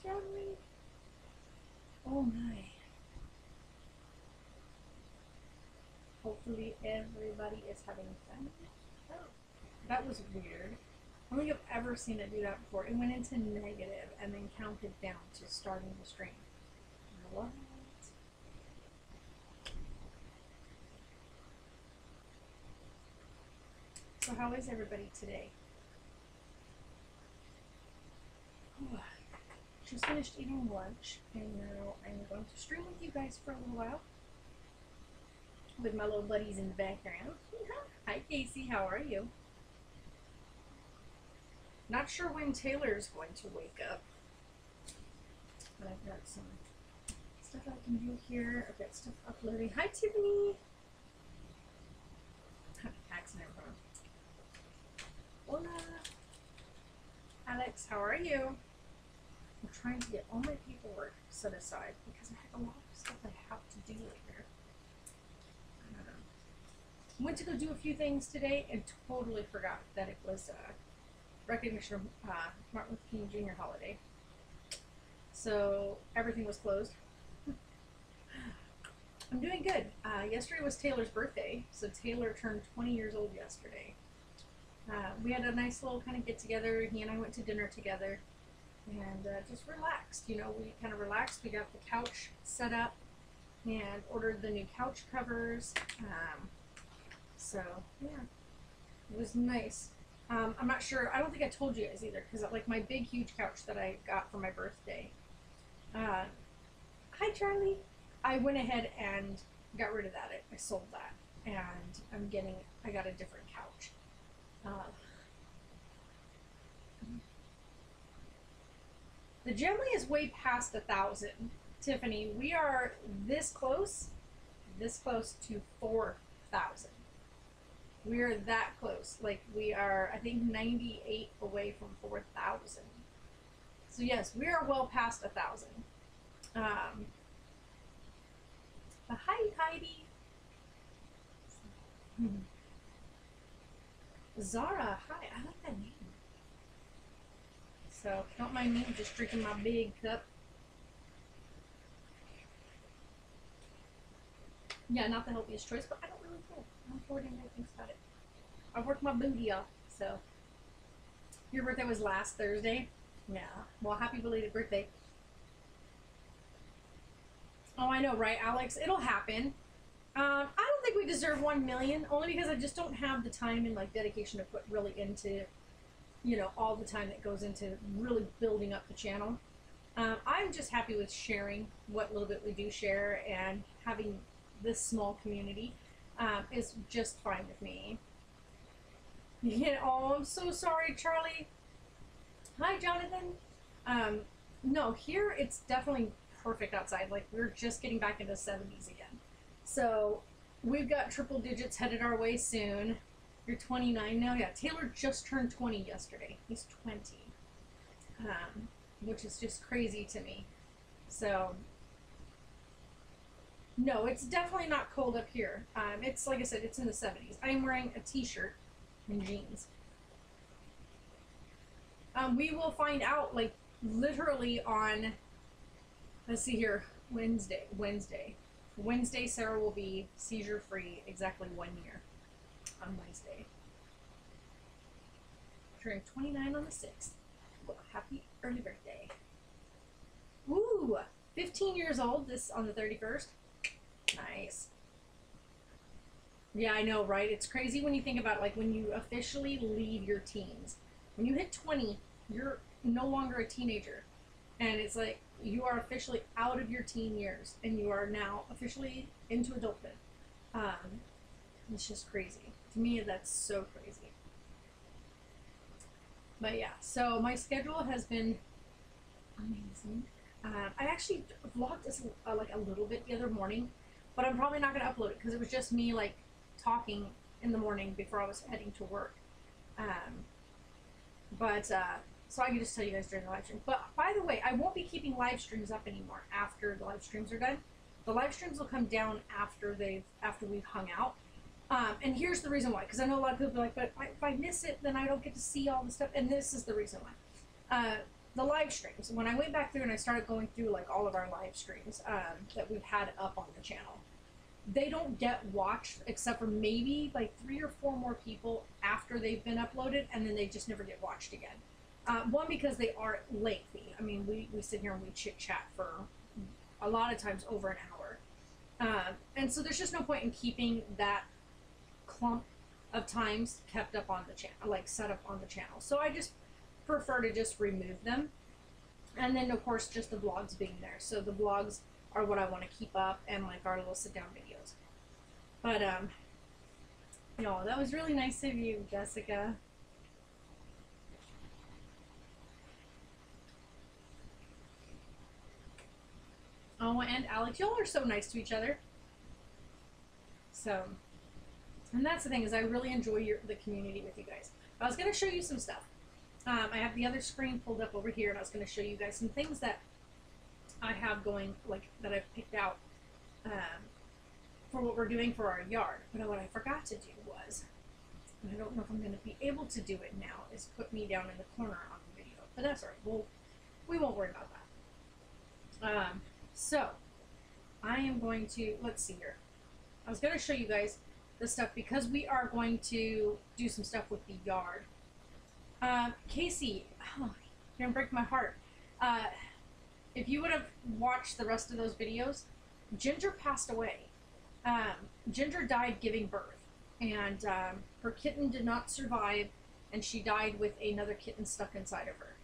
Jeremy. Oh my. Hopefully everybody is having fun. Oh, that was weird. I don't think I've ever seen it do that before. It went into negative and then counted down to starting the stream. What? So how is everybody today? Just finished eating lunch and now I'm going to stream with you guys for a little while with my little buddies in the background. Hi Casey, how are you? Not sure when Taylor's going to wake up, but I've got some stuff I can do here. I've got stuff uploading. Hi Tiffany! Accident phone. Hola! Alex, how are you? I'm trying to get all my paperwork set aside because I have a lot of stuff I have to do later. Went to go do a few things today and totally forgot that it was recognition of Martin Luther King Jr. holiday. So everything was closed. I'm doing good. Yesterday was Taylor's birthday, so Taylor turned 20 years old yesterday. We had a nice little kind of get together. He and I went to dinner together and just relaxed. You know, we kind of relaxed. We got the couch set up and ordered the new couch covers. So yeah, it was nice. I'm not sure, I don't think I told you guys either, because like my big huge couch that I got for my birthday, hi Charlie, I went ahead and got rid of that. I sold that and I got a different couch. The Gemly is way past 1,000. Tiffany, we are this close to 4,000. We're that close. Like we are, I think 98 away from 4,000. So yes, we are well past 1,000. But hi Heidi. Zara, hi, I like that name. So don't mind me just drinking my big cup. Yeah, not the healthiest choice, but I don't really care. I'm 40 and I think about it. I worked my booty off, so. Your birthday was last Thursday? Yeah. Well, happy belated birthday. Oh, I know, right, Alex? It'll happen. I don't think we deserve 1 million, only because I just don't have the time and like dedication to put really into, you know, all the time that goes into really building up the channel. I'm just happy with sharing what little bit we do share, and having this small community is just fine with me. Yeah, oh, I'm so sorry, Charlie. Hi, Jonathan. No, here it's definitely perfect outside. Like we're just getting back into the 70s again. So we've got triple digits headed our way soon. You're 29 now? Yeah, Taylor just turned 20 yesterday. He's 20, which is just crazy to me. So no, it's definitely not cold up here. It's, like I said, it's in the 70s. I am wearing a t-shirt and jeans. We will find out, like, literally on, let's see here, Wednesday, Sarah will be seizure-free exactly 1 year on Wednesday. Turning 29 on the 6th. Well, happy early birthday. Woo! 15 years old this on the 31st. Nice. Yeah, I know, right? It's crazy when you think about it, like when you officially leave your teens. When you hit 20, you're no longer a teenager. And it's like you are officially out of your teen years and you are now officially into adulthood. It's just crazy. To me, that's so crazy. But yeah, so my schedule has been amazing. I actually vlogged this like a little bit the other morning, but I'm probably not going to upload it because it was just me like talking in the morning before I was heading to work. So I can just tell you guys during the live stream. But by the way, I won't be keeping live streams up anymore after the live streams are done. The live streams will come down after we've hung out. And here's the reason why, because I know a lot of people are like, but if I miss it, then I don't get to see all the stuff. And this is the reason why. the live streams. When I went back through and I started going through like all of our live streams that we've had up on the channel, they don't get watched except for maybe like 3 or 4 more people after they've been uploaded, and then they just never get watched again. One, because they are lengthy. I mean, we sit here and we chit chat for a lot of times over an hour. And so there's just no point in keeping that clump of times kept up on the channel, like set up on the channel. So I just prefer to just remove them. And then of course just the vlogs being there. So the vlogs are what I want to keep up, and like our little sit down videos. But y'all, that was really nice of you, Jessica. Oh, and Alex, y'all are so nice to each other. So, and that's the thing, is I really enjoy the community with you guys. I was going to show you some stuff. I have the other screen pulled up over here, and I was going to show you guys some things that I have going, like, that I've picked out for what we're doing for our yard. But what I forgot to do was, and I don't know if I'm going to be able to do it now, is put me down in the corner on the video. But that's all right. We won't worry about that. So, I am going to, let's see here. I was going to show you guys the stuff because we are going to do some stuff with the yard. Casey, oh, you're gonna break my heart. If you would have watched the rest of those videos, Ginger passed away. Ginger died giving birth, and her kitten did not survive, and she died with another kitten stuck inside of her.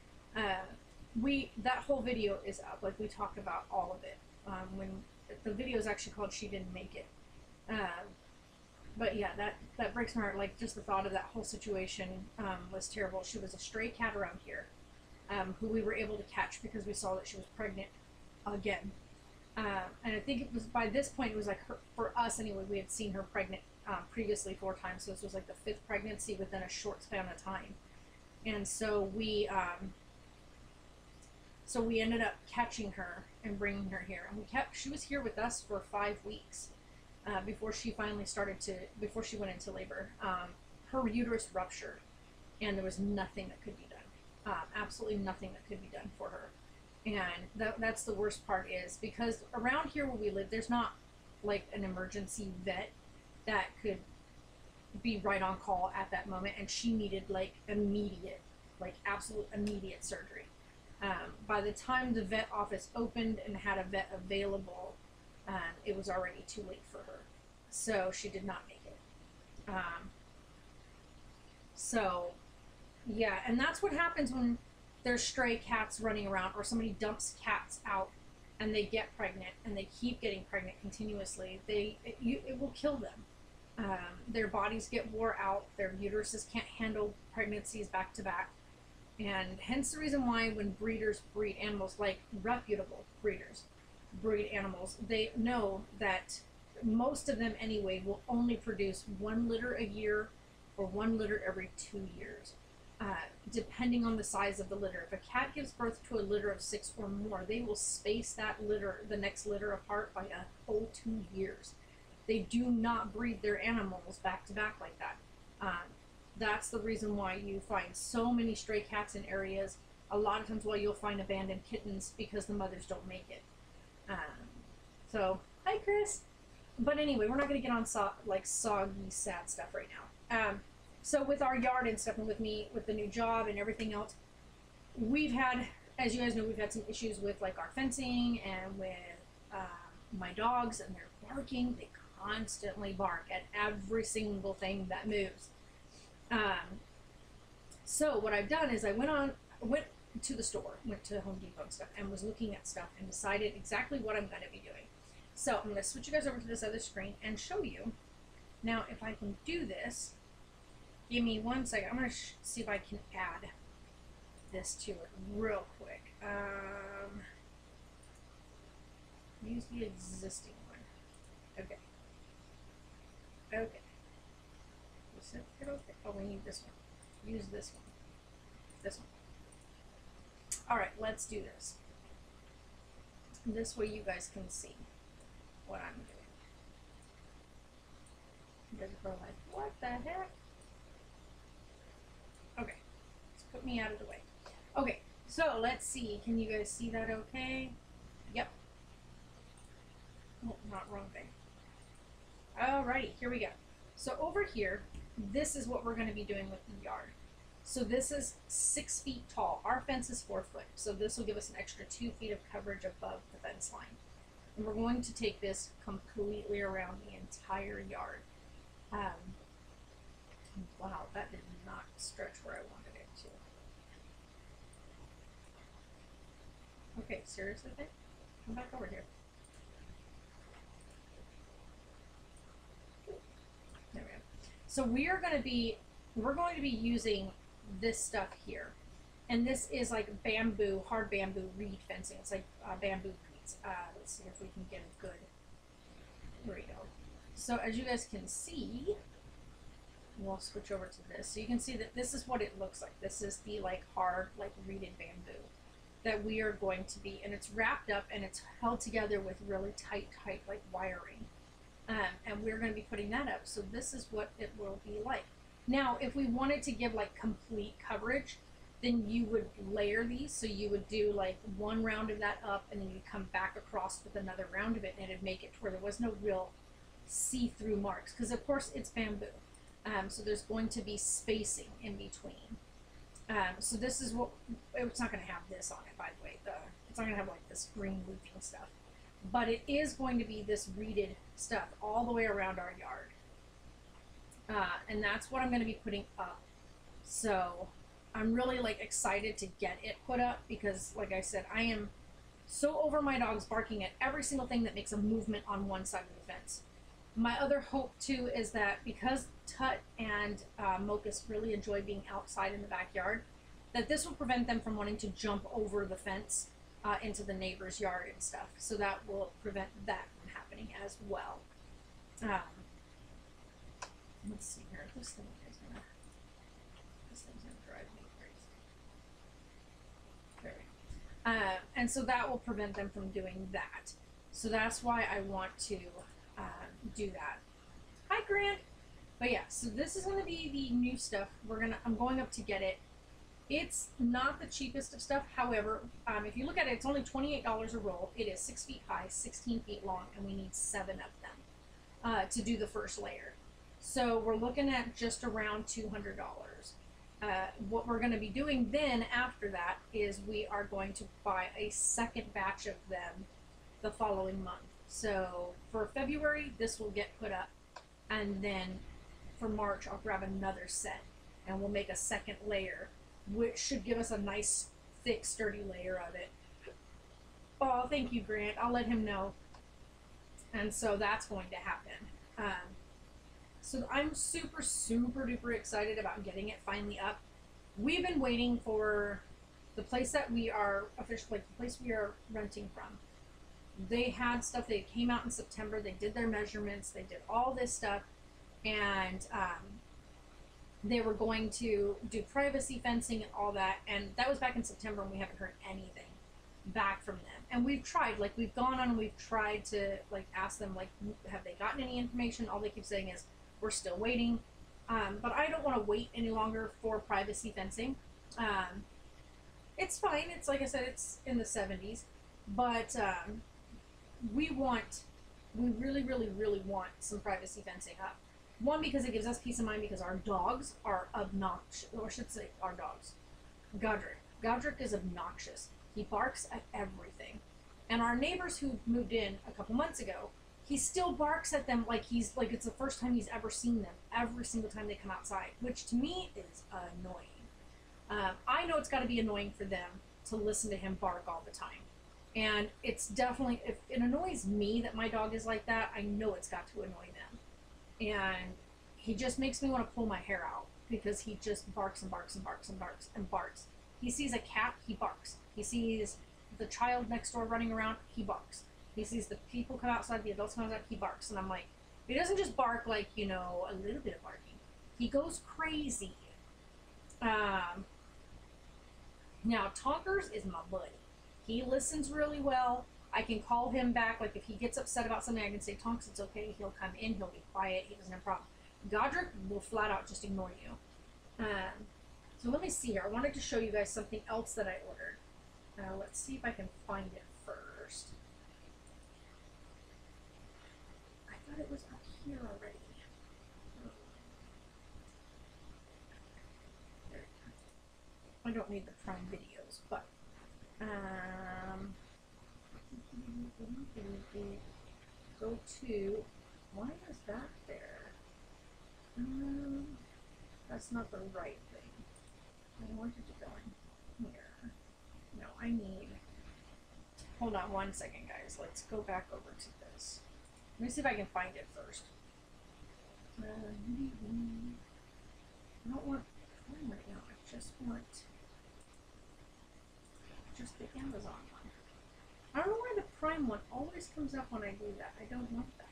That whole video is up. Like, we talk about all of it. When the video is actually called "She Didn't Make It." But yeah, that breaks my heart. Like, just the thought of that whole situation was terrible. She was a stray cat around here, who we were able to catch because we saw that she was pregnant again. And I think it was, by this point, it was like for us anyway, we had seen her pregnant previously 4 times, so this was like the 5th pregnancy within a short span of time. And so we ended up catching her and bringing her here, and she was here with us for 5 weeks. Before she finally before she went into labor. Her uterus ruptured, and there was nothing that could be done. Absolutely nothing that could be done for her. And that's the worst part, is because around here where we live, there's not like an emergency vet that could be right on call at that moment, and she needed like immediate, like absolute immediate surgery. By the time the vet office opened and had a vet available, it was already too late for her. So she did not make it. So, yeah, and that's what happens when there's stray cats running around, or somebody dumps cats out and they get pregnant and they keep getting pregnant continuously. It will kill them. Their bodies get wore out. Their uteruses can't handle pregnancies back to back. And hence the reason why when breeders breed animals, like reputable breeders, breed animals, they know that most of them anyway will only produce 1 litter a year or 1 litter every 2 years, depending on the size of the litter. If a cat gives birth to a litter of 6 or more, they will space that litter, the next litter, apart by a whole 2 years. They do not breed their animals back to back like that. That's the reason why you find so many stray cats in areas. A lot of times why you'll find abandoned kittens, because the mothers don't make it. So, hi Chris. But anyway, we're not going to get on soggy, sad stuff right now. So with our yard and stuff, and with me, with the new job and everything else, we've had, as you guys know, we've had some issues with like our fencing and with my dogs, and they're barking. They constantly bark at every single thing that moves. So what I've done is I went to the store, went to Home Depot and stuff, and was looking at stuff and decided exactly what I'm going to be doing. So I'm going to switch you guys over to this other screen and show you. Now, if I can do this, give me 1 second. I'm going to see if I can add this to it real quick. Use the existing one. Okay. Okay. Oh, we need this one. Use this one. This one. Alright, let's do this. This way you guys can see what I'm doing. You guys are like, what the heck? Okay. Let's put me out of the way. Okay, So let's see. Can you guys see that okay? Yep. Oh, not wrong thing. Alrighty, here we go. So over here, this is what we're going to be doing with the yard. So this is 6 feet tall. Our fence is 4 foot. So this will give us an extra 2 feet of coverage above the fence line. And we're going to take this completely around the entire yard. Wow, that did not stretch where I wanted it to. Okay, seriously, babe? Come back over here. There we go. So we're going to be using this stuff here. And this is like bamboo, hard bamboo reed fencing. It's like bamboo reeds. Let's see if we can get a good. Here we go. So as you guys can see, we'll switch over to this. So you can see that this is what it looks like. This is the like hard, like reeded bamboo that we are going to be, and it's wrapped up and it's held together with really tight like wiring. And we're going to be putting that up. So this is what it will be like. Now, if we wanted to give like complete coverage, then you would layer these. So you would do like one round of that up, and then you come back across with another round of it, and it'd make it to where there was no real see-through marks. Because of course it's bamboo. So there's going to be spacing in between. So this is what, it's not going to have this on it, by the way. It's not going to have like this green looping stuff. But it is going to be this reeded stuff all the way around our yard. And that's what I'm going to be putting up. So I'm really like excited to get it put up because, like I said, I am so over my dogs barking at every single thing that makes a movement on one side of the fence. My other hope too is that because Tut and Mocus really enjoy being outside in the backyard, that this will prevent them from wanting to jump over the fence into the neighbor's yard and stuff. So that will prevent that from happening as well. Let's see here. This thing's gonna drive me crazy. There we go. And so that will prevent them from doing that. So that's why I want to do that. Hi, Grant. But yeah, so this is going to be the new stuff. I'm going up to get it. It's not the cheapest of stuff. However, if you look at it, it's only $28 a roll. It is 6 feet high, 16 feet long, and we need 7 of them to do the first layer. So we're looking at just around $200. What we're going to be doing then after that is we are going to buy a second batch of them the following month. So for February, this will get put up, and then for March, I'll grab another set, and we'll make a second layer, which should give us a nice, thick, sturdy layer of it. Oh, thank you, Grant. I'll let him know. And so that's going to happen. So I'm super, super duper excited about getting it finally up. We've been waiting for the place that we are officially, like the place we are renting from. They had stuff, they came out in September, they did their measurements, they did all this stuff, and they were going to do privacy fencing and all that, and that was back in September, and we haven't heard anything back from them. And we've tried, like we've gone on and we've tried to like ask them, like, have they gotten any information? All they keep saying is, we're still waiting. But I don't want to wait any longer for privacy fencing. It's fine, it's like I said, it's in the 70s, but we really, really, really want some privacy fencing up. One, because it gives us peace of mind because our dogs are obnoxious, or I should say our dogs. Godric is obnoxious. He barks at everything. And our neighbors who moved in a couple months ago, he still barks at them like it's the first time he's ever seen them, every single time they come outside, which to me is annoying. I know it's got to be annoying for them to listen to him bark all the time. And it's definitely, if it annoys me that my dog is like that, I know it's got to annoy them. And he just makes me want to pull my hair out because he just barks and barks and barks and barks and barks. He sees a cat, he barks. He sees the child next door running around, he barks. He sees the people come outside, the adults come outside, he barks. And I'm like, he doesn't just bark like, you know, a little bit of barking. He goes crazy. Now, Tonkers is my buddy. He listens really well. I can call him back. Like, if he gets upset about something, I can say, Tonks, it's okay. He'll come in. He'll be quiet. He doesn't have a problem. Godric will flat out just ignore you. So let me see here. I wanted to show you guys something else that I ordered. Let's see if I can find it first. I thought it was up here already. There we go. I don't need the Prime videos, but go to, why is that there? That's not the right thing. I wanted to go in here. No, I need, hold on one second, guys. Let's go back over to this. Let me see if I can find it first. I don't want Prime right now. I just want just the Amazon one. I don't know why the Prime one always comes up when I do that. I don't want that.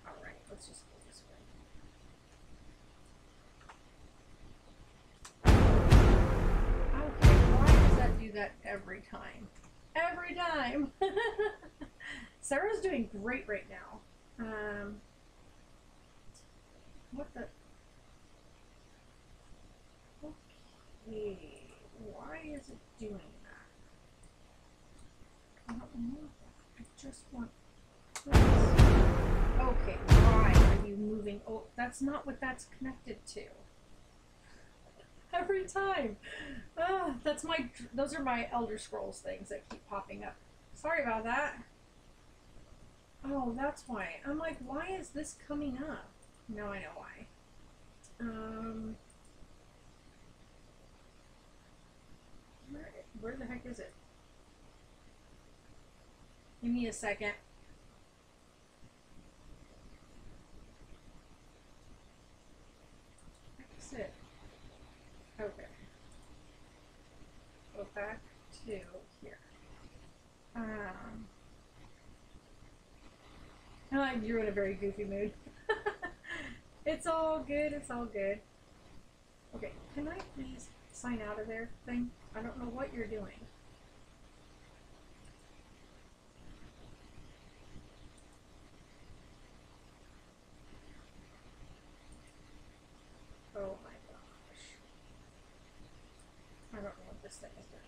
Alright, let's just go this way. Okay, why does that do that every time? Every time! Sarah's doing great right now. What the? Okay, why is it doing that? I don't want that. I just want this. Okay, why are you moving? Oh, that's not what that's connected to. Every time. That's my, those are my Elder Scrolls things that keep popping up. Sorry about that. Oh, that's why. I'm like, why is this coming up? Now I know why. Where the heck is it? Give me a second. Exit. Okay. Go back to here. You're in a very goofy mood. It's all good, it's all good. Okay, can I please sign out of there thing? I don't know what you're doing. Oh my gosh. I don't know what this thing is doing.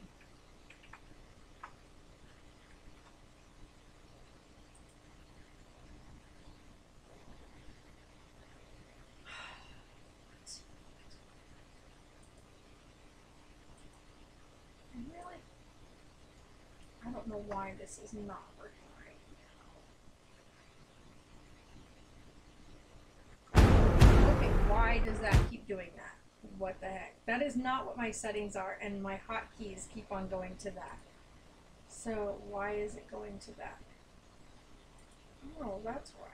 Really? I don't know why this is not working right. Okay, why does that keep doing that? What the heck? That is not what my settings are, and my hotkeys keep on going to that. So why is it going to that? Oh, that's why.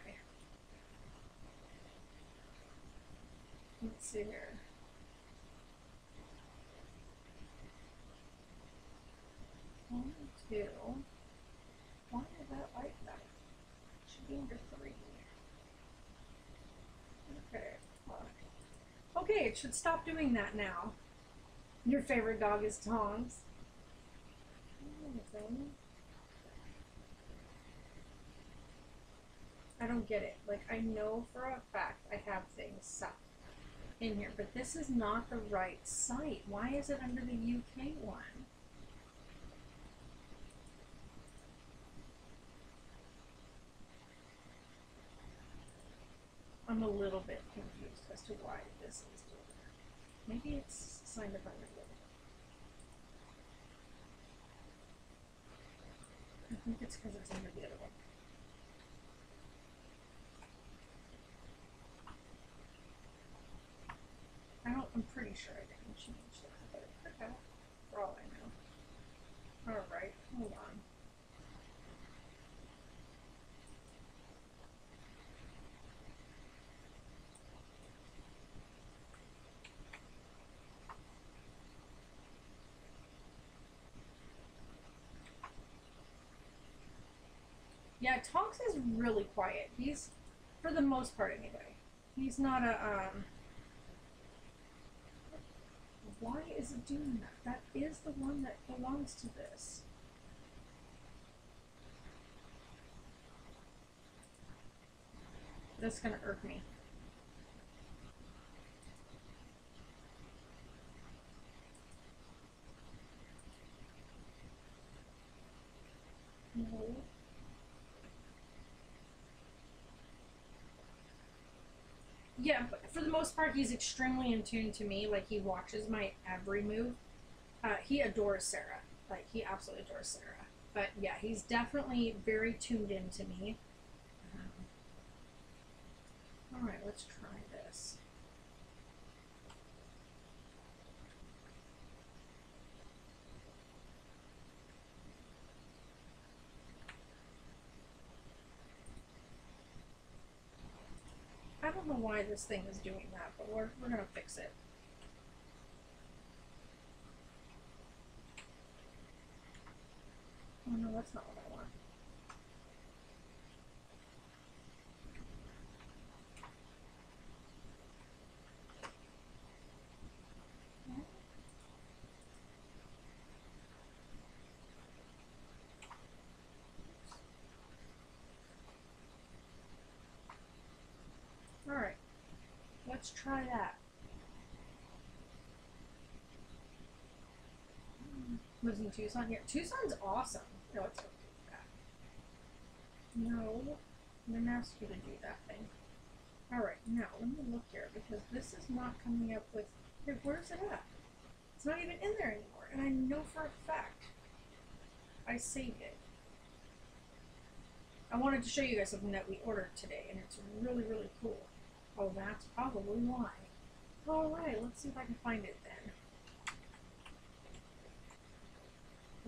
Let's see here. One, two. Why is that like that? It should be under 3. Okay. Okay, it should stop doing that now. Your favorite dog is Tongs. I don't get it. Like, I know for a fact I have things set in here, but this is not the right site. Why is it under the UK one? I'm a little bit confused as to why this is doing that. Maybe it's signed up under the other one. I think it's because it's under the other one. I'm pretty sure I didn't change that, but it could have, for all I know. Alright, hold on. Yeah, Tonks is really quiet. He's, for the most part anyway, he's not a, why is it doing that? That is the one that belongs to this. That's gonna irk me. Yeah, but for the most part, he's extremely in tune to me. Like, he watches my every move. He adores Sarah. Like, he absolutely adores Sarah. But yeah, he's definitely very tuned in to me. Alright, let's try this. I don't know why this thing is doing that, but we're gonna fix it. Oh no, that's not what I want. Alright, let's try that. Lives in Tucson here. Tucson's awesome. No, let's go do that. No, I'm gonna ask you to do that thing. Alright, now let me look here because this is not coming up with. Wait, where's it at? It's not even in there anymore, and I know for a fact I saved it. I wanted to show you guys something that we ordered today, and it's really, really cool. Oh, that's probably why. Alright, let's see if I can find it then.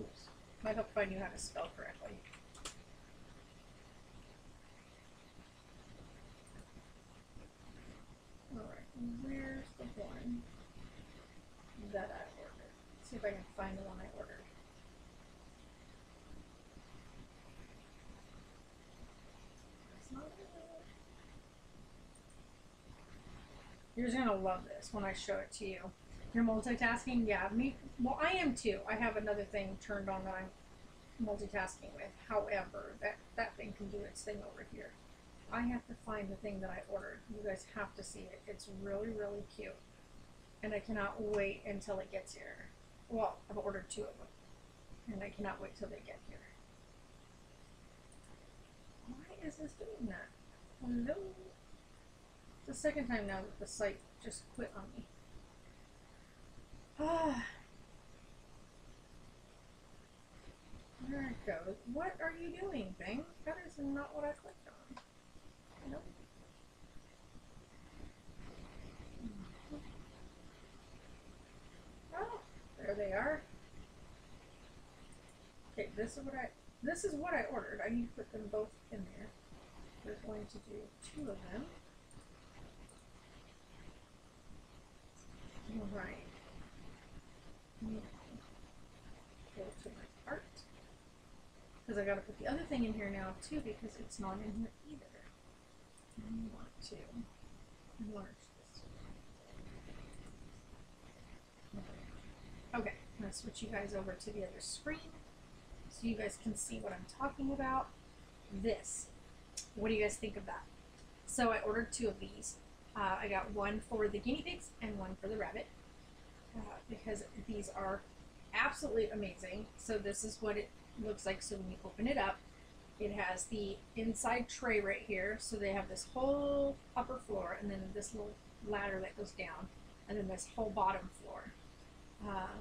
Oops. Might help if I knew how to spell correctly. Alright, where's the one that I ordered? Let's see if I can find the one I ordered. That's not it. You're just gonna love this when I show it to you. You're multitasking? Yeah, me. Well, I am too. I have another thing turned on that I'm multitasking with. However, that thing can do its thing over here. I have to find the thing that I ordered. You guys have to see it. It's really, really cute. And I cannot wait until it gets here. Well, I've ordered 2 of them. And I cannot wait till they get here. Why is this doing that? Hello? It's the second time now that the site just quit on me. Ah. There it goes. What are you doing, thing? That is not what I clicked on. Nope. Oh, there they are. Okay, this is what I ordered. I need to put them both in there. We're going to do 2 of them. Alright. Go to my cart. Because I gotta put the other thing in here now too because it's not in here either. I want to enlarge this. Okay, I'm gonna switch you guys over to the other screen so you guys can see what I'm talking about. This. What do you guys think of that? So I ordered 2 of these. I got one for the guinea pigs and one for the rabbit because these are absolutely amazing. So this is what it looks like. So when you open it up, it has the inside tray right here. So they have this whole upper floor and then this little ladder that goes down and then this whole bottom floor.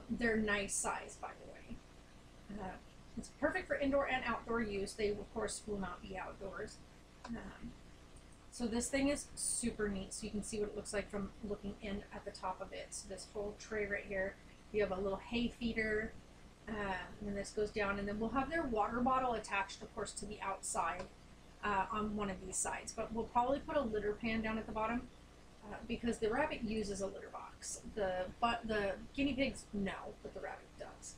They're nice size, by the way. It's perfect for indoor and outdoor use. They, of course, will not be outdoors. So this thing is super neat. So you can see what it looks like from looking in at the top of it. So this whole tray right here, you have a little hay feeder, and then this goes down, and then we'll have their water bottle attached, of course, to the outside on one of these sides. But we'll probably put a litter pan down at the bottom because the rabbit uses a litter box. The guinea pigs, no, but the rabbit does.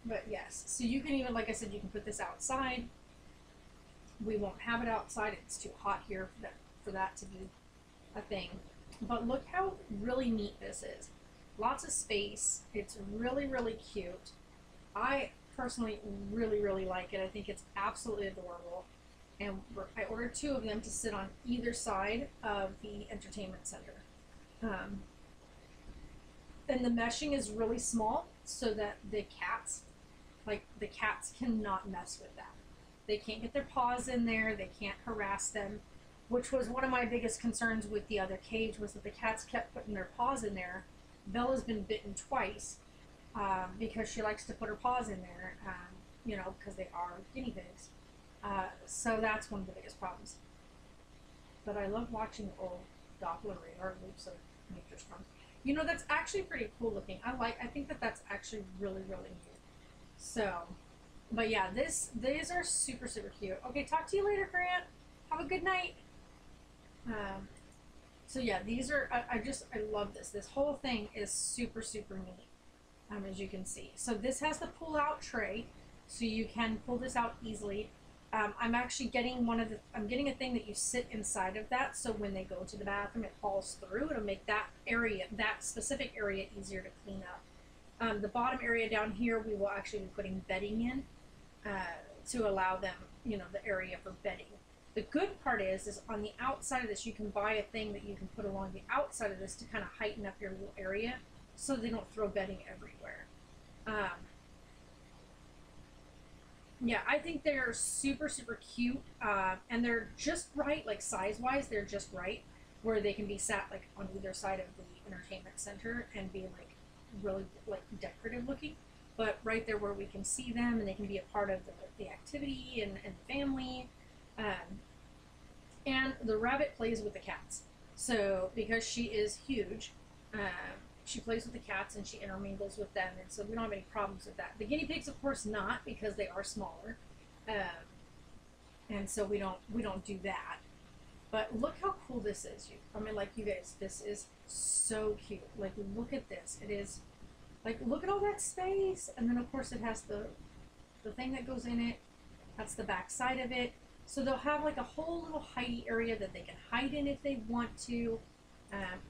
But yes, so you can even, like I said, you can put this outside. We won't have it outside. It's too hot here for that to be a thing. But look how really neat this is. Lots of space. It's really, really cute. I personally really, really like it. I think it's absolutely adorable. And I ordered 2 of them to sit on either side of the entertainment center. And the meshing is really small so that the cats cannot mess with that. They can't get their paws in there. They can't harass them. which was one of my biggest concerns with the other cage, was that the cats kept putting their paws in there. Bella's been bitten twice because she likes to put her paws in there, you know, because they are guinea pigs. So that's one of the biggest problems. But I love watching old Doppler radar loops of nature storms. You know, that's actually pretty cool looking. I think that that's actually really, really neat. So, but yeah, these are super, super cute. Okay, talk to you later, Grant. Have a good night. So yeah, these are, I love this. This whole thing is super, super neat, as you can see. So this has the pull-out tray, so you can pull this out easily. I'm actually getting I'm getting a thing that you sit inside of that, so when they go to the bathroom, it falls through. It'll make that area, that specific area, easier to clean up. The bottom area down here, we will actually be putting bedding in to allow them, you know, the area for bedding. The good part is on the outside of this, you can buy a thing that you can put along the outside of this to kind of heighten up your little area so they don't throw bedding everywhere. Yeah, I think they're super, super cute, and they're just right, like size-wise, they're just right, where they can be sat like on either side of the entertainment center and be like really like decorative looking, but right there where we can see them and they can be a part of the activity and the family. And the rabbit plays with the cats. So because she is huge, she plays with the cats and she intermingles with them, and so we don't have any problems with that. The guinea pigs, of course, not, because they are smaller, and so we don't do that. But look how cool this is. I mean, like, you guys, this is so cute. Like, look at this. It is like, look at all that space, and then of course it has the thing that goes in it. That's the back side of it. So they'll have like a whole little hidey area that they can hide in if they want to.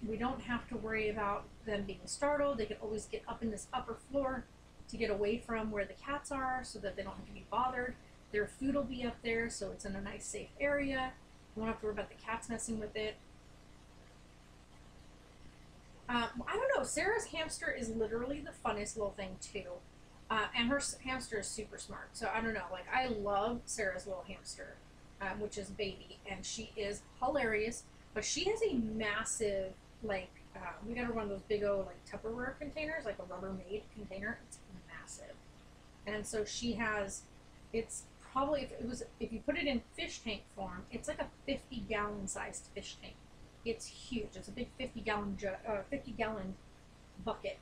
We don't have to worry about them being startled. They can always get up in this upper floor to get away from where the cats are so that they don't have to be bothered. Their food will be up there, so it's in a nice safe area. You won't have to worry about the cats messing with it. I don't know, Sarah's hamster is literally the funnest little thing too. And her hamster is super smart. So I don't know, like, I love Sarah's little hamster, which is Baby, and she is hilarious. But she has a massive, like, we got her one of those big old, like, Tupperware containers, like a Rubbermaid container. It's massive. And so she has, it's probably, if you put it in fish tank form, it's like a 50-gallon sized fish tank. It's huge. It's a big 50-gallon bucket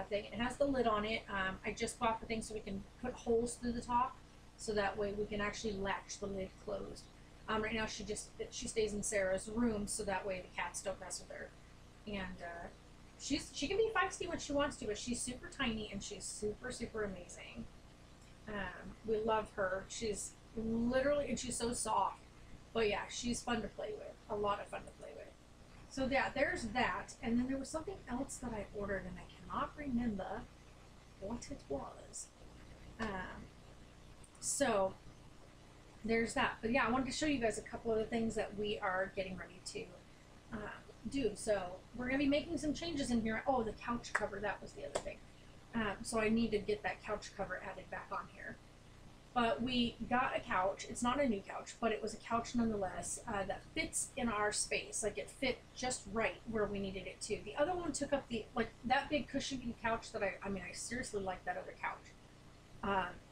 thing. It has the lid on it. I just bought the thing so we can put holes through the top, so that way we can actually latch the lid closed. Right now she stays in Sarah's room, so that way the cats don't mess with her. And she can be feisty when she wants to, but she's super tiny and she's super, super amazing. We love her. She's literally, and she's so soft. But yeah, she's fun to play with. A lot of fun to play with. So yeah, there's that. And then there was something else that I ordered and I cannot remember what it was. So there's that. But yeah, I wanted to show you guys a couple of the things that we are getting ready to do. So we're going to be making some changes in here. Oh, the couch cover, that was the other thing. So I need to get that couch cover added back on here. But we got a couch. It's not a new couch, but it was a couch nonetheless that fits in our space. Like, it fit just right where we needed it to. The other one took up that big cushiony couch that I seriously like that other couch.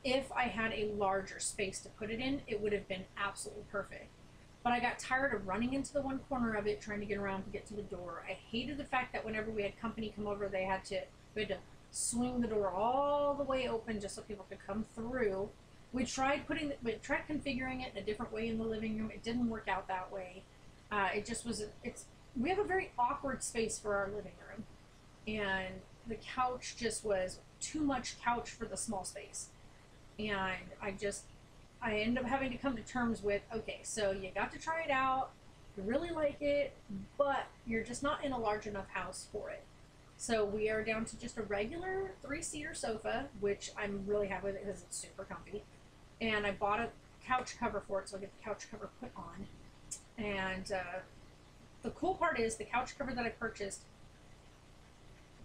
If I had a larger space to put it in, it would have been absolutely perfect. But I got tired of running into the one corner of it, trying to get around to get to the door. I hated the fact that whenever we had company come over, we had to swing the door all the way open just so people could come through. We tried configuring it in a different way in the living room. It didn't work out that way. It just was. We have a very awkward space for our living room, and the couch just was too much couch for the small space. And I ended up having to come to terms with, okay, so you got to try it out. You really like it, but you're just not in a large enough house for it. So we are down to just a regular 3-seater sofa, which I'm really happy with because it's super comfy. And I bought a couch cover for it, so I get the couch cover put on. And the cool part is the couch cover that I purchased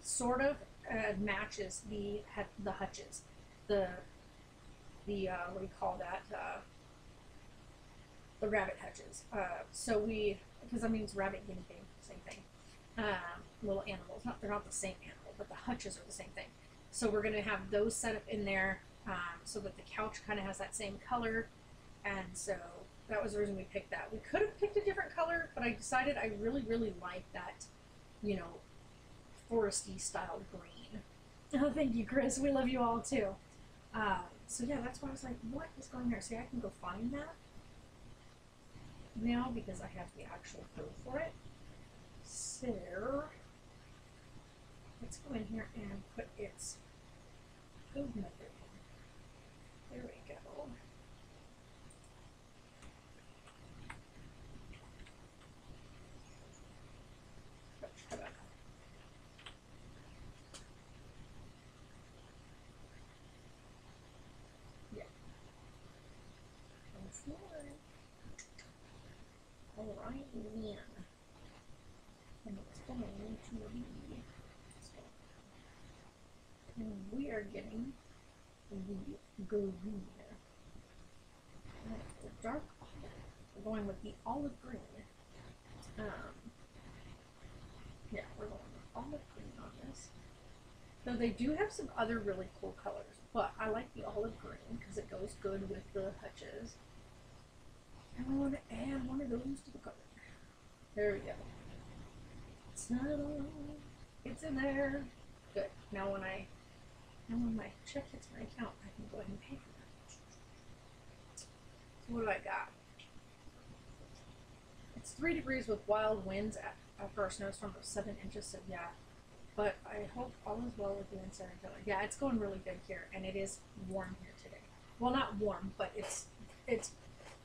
sort of matches the hutches. The what do you call that? the rabbit hutches. Because I mean it's rabbit, guinea pig, same thing. Little animals. They're not the same animal, but the hutches are the same thing. So we're going to have those set up in there so that the couch kind of has that same color. And so that was the reason we picked that. We could have picked a different color, but I decided I really, really like that, you know, foresty styled green. Oh, thank you, Chris. We love you all too. So yeah, that's why I was like, what is going here? See, I can go find that now because I have the actual code for it. So let's go in here and put its code number in. There we go. Yeah. Alright, then. And it's going to be. And we are getting the green. The dark, we're going with the olive green. Yeah, we're going with olive green on this. So they do have some other really cool colors, but I like the olive green because it goes good with the hutches. And I want to add one of those to the color. There we go. Ta-da! It's in there. Good. Now when my check hits my account, I can go ahead and pay for that. So what do I got? It's 3 degrees with wild winds after our snowstorm of 7 inches, so yeah. But I hope all is well with you in Sarasota. Yeah, it's going really good here, and it is warm here today. Well, not warm, but it's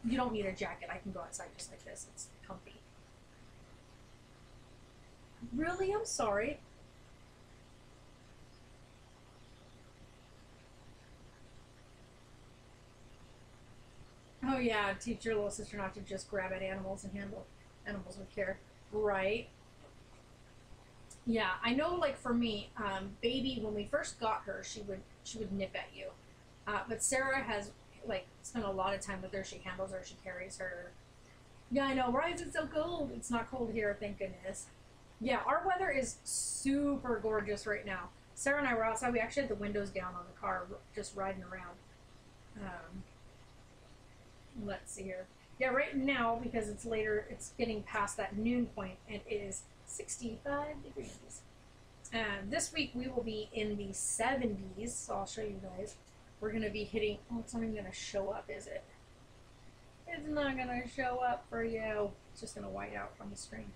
you don't need a jacket. I can go outside just like this. It's comfy. Really? I'm sorry. Oh yeah, teach your little sister not to just grab at animals and handle animals with care. Right. Yeah, I know. Like for me, baby, when we first got her, she would nip at you. But Sarah has like spent a lot of time with her. She handles her. She carries her. Yeah, I know. Why is it so cold? It's not cold here, thank goodness. Yeah, our weather is super gorgeous right now. Sarah and I were outside. We actually had the windows down on the car, just riding around. Let's see here. Yeah, right now, because it's later, it's getting past that noon point, and it is 65 degrees. This week we will be in the 70s, so I'll show you guys. We're going to be hitting, oh, it's not even going to show up, is it? It's not going to show up for you. It's just going to white out from the screen.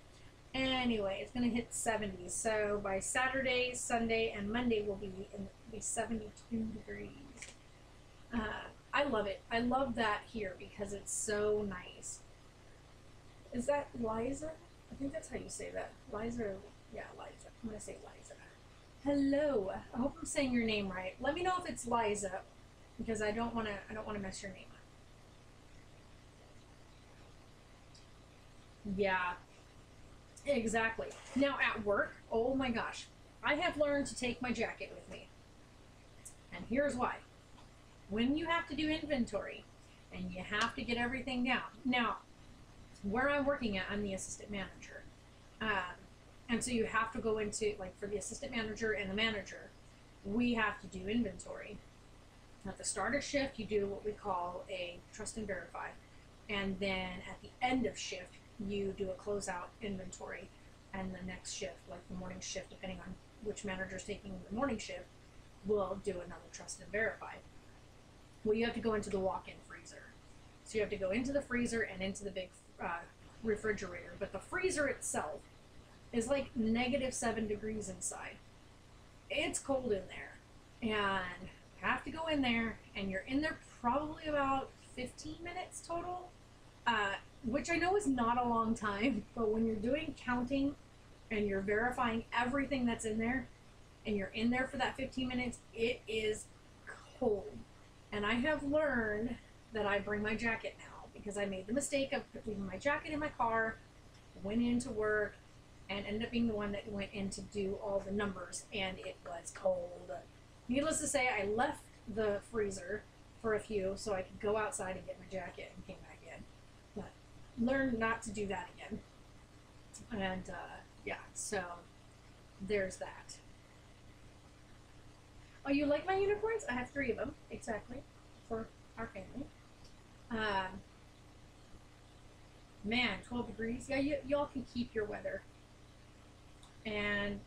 Anyway, it's going to hit 70s. So by Saturday, Sunday, and Monday we'll be in the 72 degrees. I love it. I love that here because it's so nice. Is that Liza? I think that's how you say that. Liza, yeah, Liza. I'm going to say Liza. Hello. I hope I'm saying your name right. Let me know if it's Liza because I don't want to mess your name up. Yeah. Exactly. Now at work, oh my gosh, I have learned to take my jacket with me. And here's why. When you have to do inventory and you have to get everything down. Now, where I'm working at, I'm the assistant manager. And so you have to go into, like for the assistant manager and the manager, we have to do inventory. At the start of shift, you do what we call a trust and verify. And then at the end of shift, you do a closeout inventory. And the next shift, like the morning shift, depending on which manager is taking the morning shift, will do another trust and verify. Well, you have to go into the walk-in freezer. So you have to go into the freezer and into the big refrigerator. But the freezer itself is like -7 degrees inside. It's cold in there. And you have to go in there, and you're in there probably about 15 minutes total, which I know is not a long time, but when you're doing counting and you're verifying everything that's in there, and you're in there for that 15 minutes, it is cold. And I have learned that I bring my jacket now because I made the mistake of leaving my jacket in my car, went into work, and ended up being the one that went in to do all the numbers, and it was cold. Needless to say, I left the freezer for a few so I could go outside and get my jacket and came back in. But learn not to do that again. And yeah, so there's that. Oh, you like my unicorns? I have 3 of them, exactly, for our family. Um, man, 12 degrees. Yeah, y'all can keep your weather. And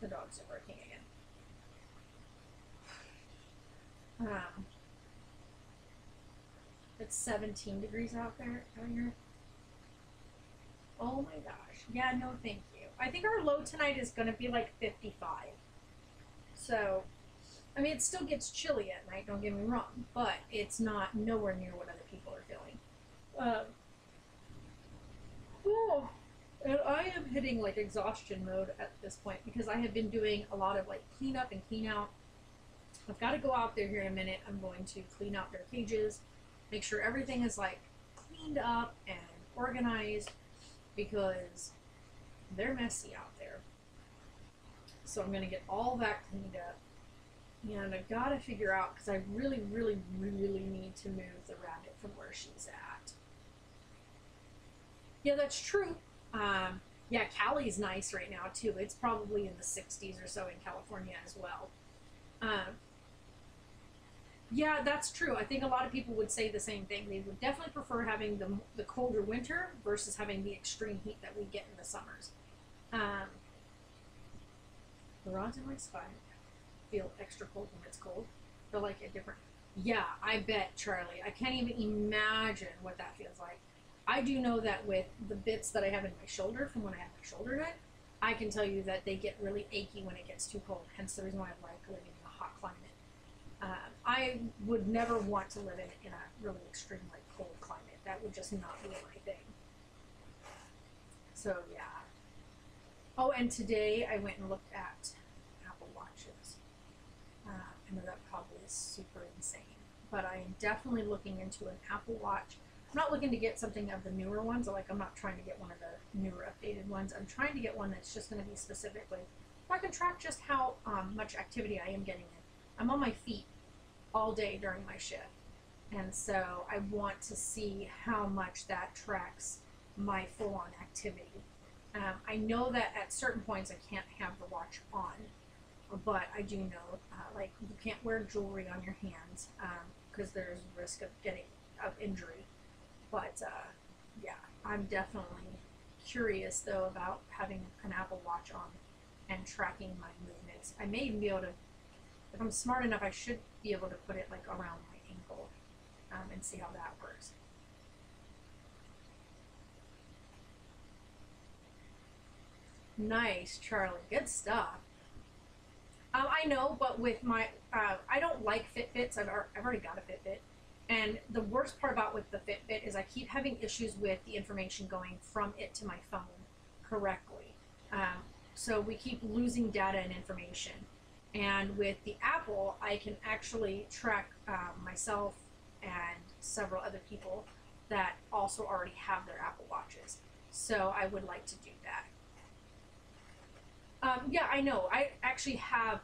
the dogs are barking again. It's 17 degrees out here. Oh my gosh. Yeah, no thank you. I think our low tonight is going to be like 55. So, I mean, it still gets chilly at night, don't get me wrong, but it's not nowhere near what other people are feeling. Oh, and I am hitting like exhaustion mode at this point because I have been doing a lot of like cleanup and clean out. I've got to go out there here in a minute. I'm going to clean out their cages, make sure everything is like cleaned up and organized because they're messy out there. So I'm going to get all that cleaned up. And I've got to figure out, because I really, really, really need to move the rabbit from where she's at. Yeah, that's true. Yeah, Cali's nice right now, too. It's probably in the 60s or so in California as well. Yeah, that's true. I think a lot of people would say the same thing. They would definitely prefer having the colder winter versus having the extreme heat that we get in the summers. The rods in my spine feel extra cold when it's cold. They're like a different... Yeah, I bet, Charlie. I can't even imagine what that feels like. I do know that with the bits that I have in my shoulder from when I have my shoulder nut, I can tell you that they get really achy when it gets too cold. Hence the reason why I like living in a hot climate. I would never want to live in a really extreme, like, cold climate. That would just not be my thing. So, yeah. Oh, and today I went and looked at Apple Watches. I know that probably is super insane, but I am definitely looking into an Apple Watch. I'm not looking to get something of the newer ones. Like, I'm not trying to get one of the newer updated ones. I'm trying to get one that's just going to be specifically, so I can track just how much activity I am getting in. I'm on my feet all day during my shift, and so I want to see how much that tracks my full-on activity. I know that at certain points I can't have the watch on, but I do know, like, you can't wear jewelry on your hands because there's risk of injury. But yeah, I'm definitely curious though about having an Apple Watch on and tracking my movements. I may even be able to, if I'm smart enough, I should be able to put it like around my ankle and see how that works. Nice, Charlie. Good stuff. I know, but with my, I don't like Fitbits. I've already got a Fitbit. And the worst part about with the Fitbit is I keep having issues with the information going from it to my phone correctly. So we keep losing data and information. And with the Apple, I can actually track myself and several other people that also already have their Apple Watches. So I would like to do that. Yeah, I know. I actually have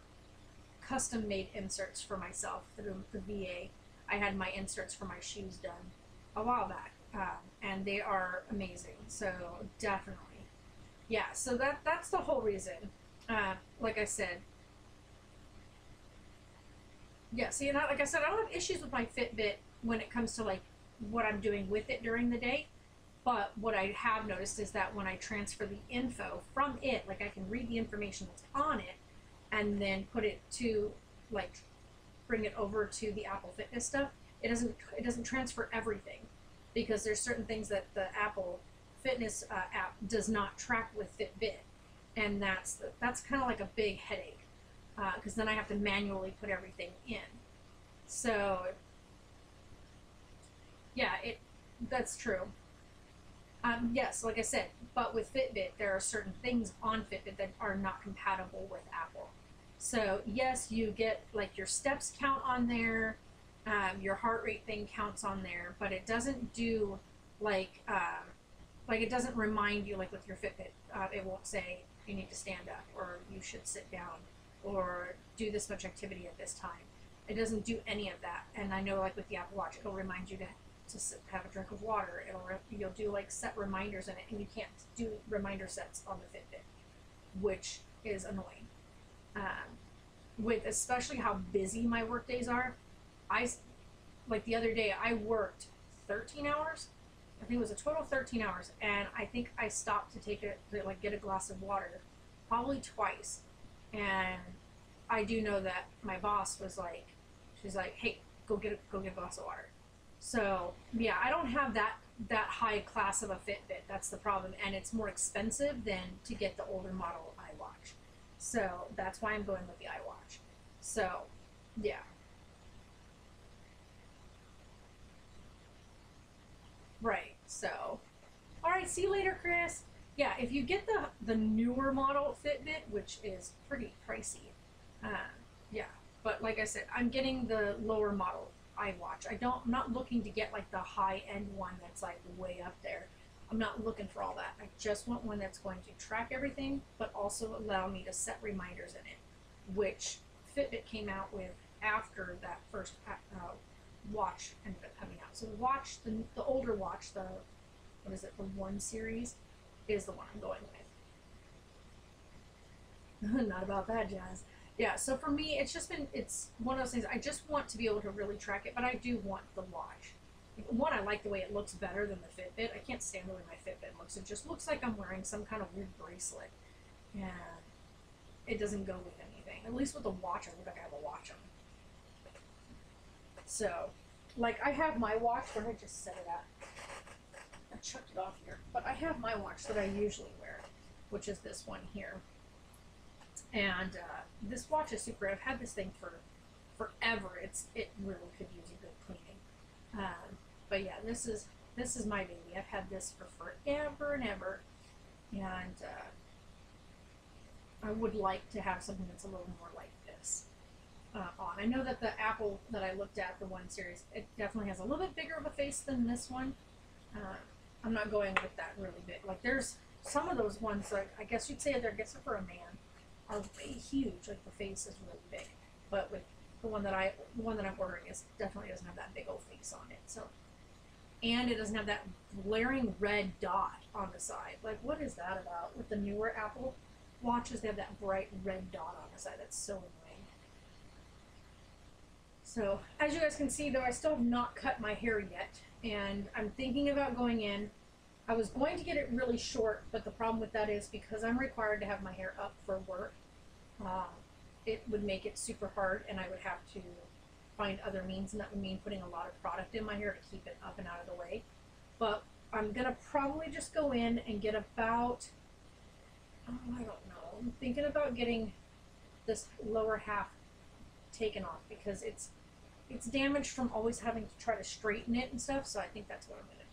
custom-made inserts for myself through the VA. I had my inserts for my shoes done a while back, and they are amazing. So definitely, yeah. So that's the whole reason. Like I said, yeah. See, and like I said, I don't have issues with my Fitbit when it comes to like what I'm doing with it during the day. But what I have noticed is that when I transfer the info from it, like I can read the information that's on it, and then put it to like bring it over to the Apple Fitness stuff, it doesn't transfer everything because there's certain things that the Apple Fitness app does not track with Fitbit, and that's kind of like a big headache because then I have to manually put everything in. So yeah, that's true. Yes, like I said, but with Fitbit, there are certain things on Fitbit that are not compatible with Apple. So yes, you get like your steps count on there, your heart rate thing counts on there, but it doesn't do like it doesn't remind you like with your Fitbit. It won't say you need to stand up or you should sit down or do this much activity at this time. It doesn't do any of that. And I know like with the Apple Watch, it'll remind you to have a drink of water. You'll do like set reminders in it, and you can't do reminder sets on the Fitbit, which is annoying. With especially how busy my work days are, like the other day I worked 13 hours. I think it was a total of 13 hours, and I think I stopped to get a glass of water, probably twice. And I do know that my boss was like, she's like, "Hey, go get a glass of water." So yeah, I don't have that high class of a Fitbit. That's the problem, and it's more expensive than to get the older model iWatch. So that's why I'm going with the iWatch. So yeah. Right. So, all right. See you later, Chris. Yeah, if you get the newer model Fitbit, which is pretty pricey, uh, yeah. But like I said, I'm getting the lower model iWatch. I'm not looking to get like the high end one that's like way up there. I'm not looking for all that. I just want one that's going to track everything, but also allow me to set reminders in it, which Fitbit came out with after that first watch ended up coming out. So the watch, the older watch, the what is it, the 1 series, is the one I'm going with. Not about that jazz. Yeah, so for me, it's one of those things. I just want to be able to really track it, but I do want the watch. One, I like the way it looks better than the Fitbit. I can't stand the way my Fitbit looks. It just looks like I'm wearing some kind of weird bracelet, and it doesn't go with anything. At least with the watch, I look like I have a watch on. So, like, I have my watch. Where did I just set it at? I chucked it off here. But I have my watch that I usually wear, which is this one here. And this watch is super. I've had this thing for forever. It really could use a good cleaning. But yeah, this is my baby. I've had this for forever and ever, and I would like to have something that's a little more like this on. I know that the Apple that I looked at, the 1 series, it definitely has a little bit bigger of a face than this one. I'm not going with that really big. Like there's some of those ones, like I guess you'd say they're for a man, are way huge. Like the face is really big, but with the one that I'm ordering definitely doesn't have that big old face on it. So, and it doesn't have that glaring red dot on the side. Like what is that about? With the newer Apple watches, they have that bright red dot on the side. That's so annoying. So as you guys can see, though, I still have not cut my hair yet, and I'm thinking about going in. I was going to get it really short, but the problem with that is because I'm required to have my hair up for work, it would make it super hard, and I would have to find other means, and that would mean putting a lot of product in my hair to keep it up and out of the way. But I'm gonna probably just go in and get about, I don't know, I'm thinking about getting this lower half taken off because it's damaged from always having to try to straighten it and stuff, so I think that's what I'm gonna do.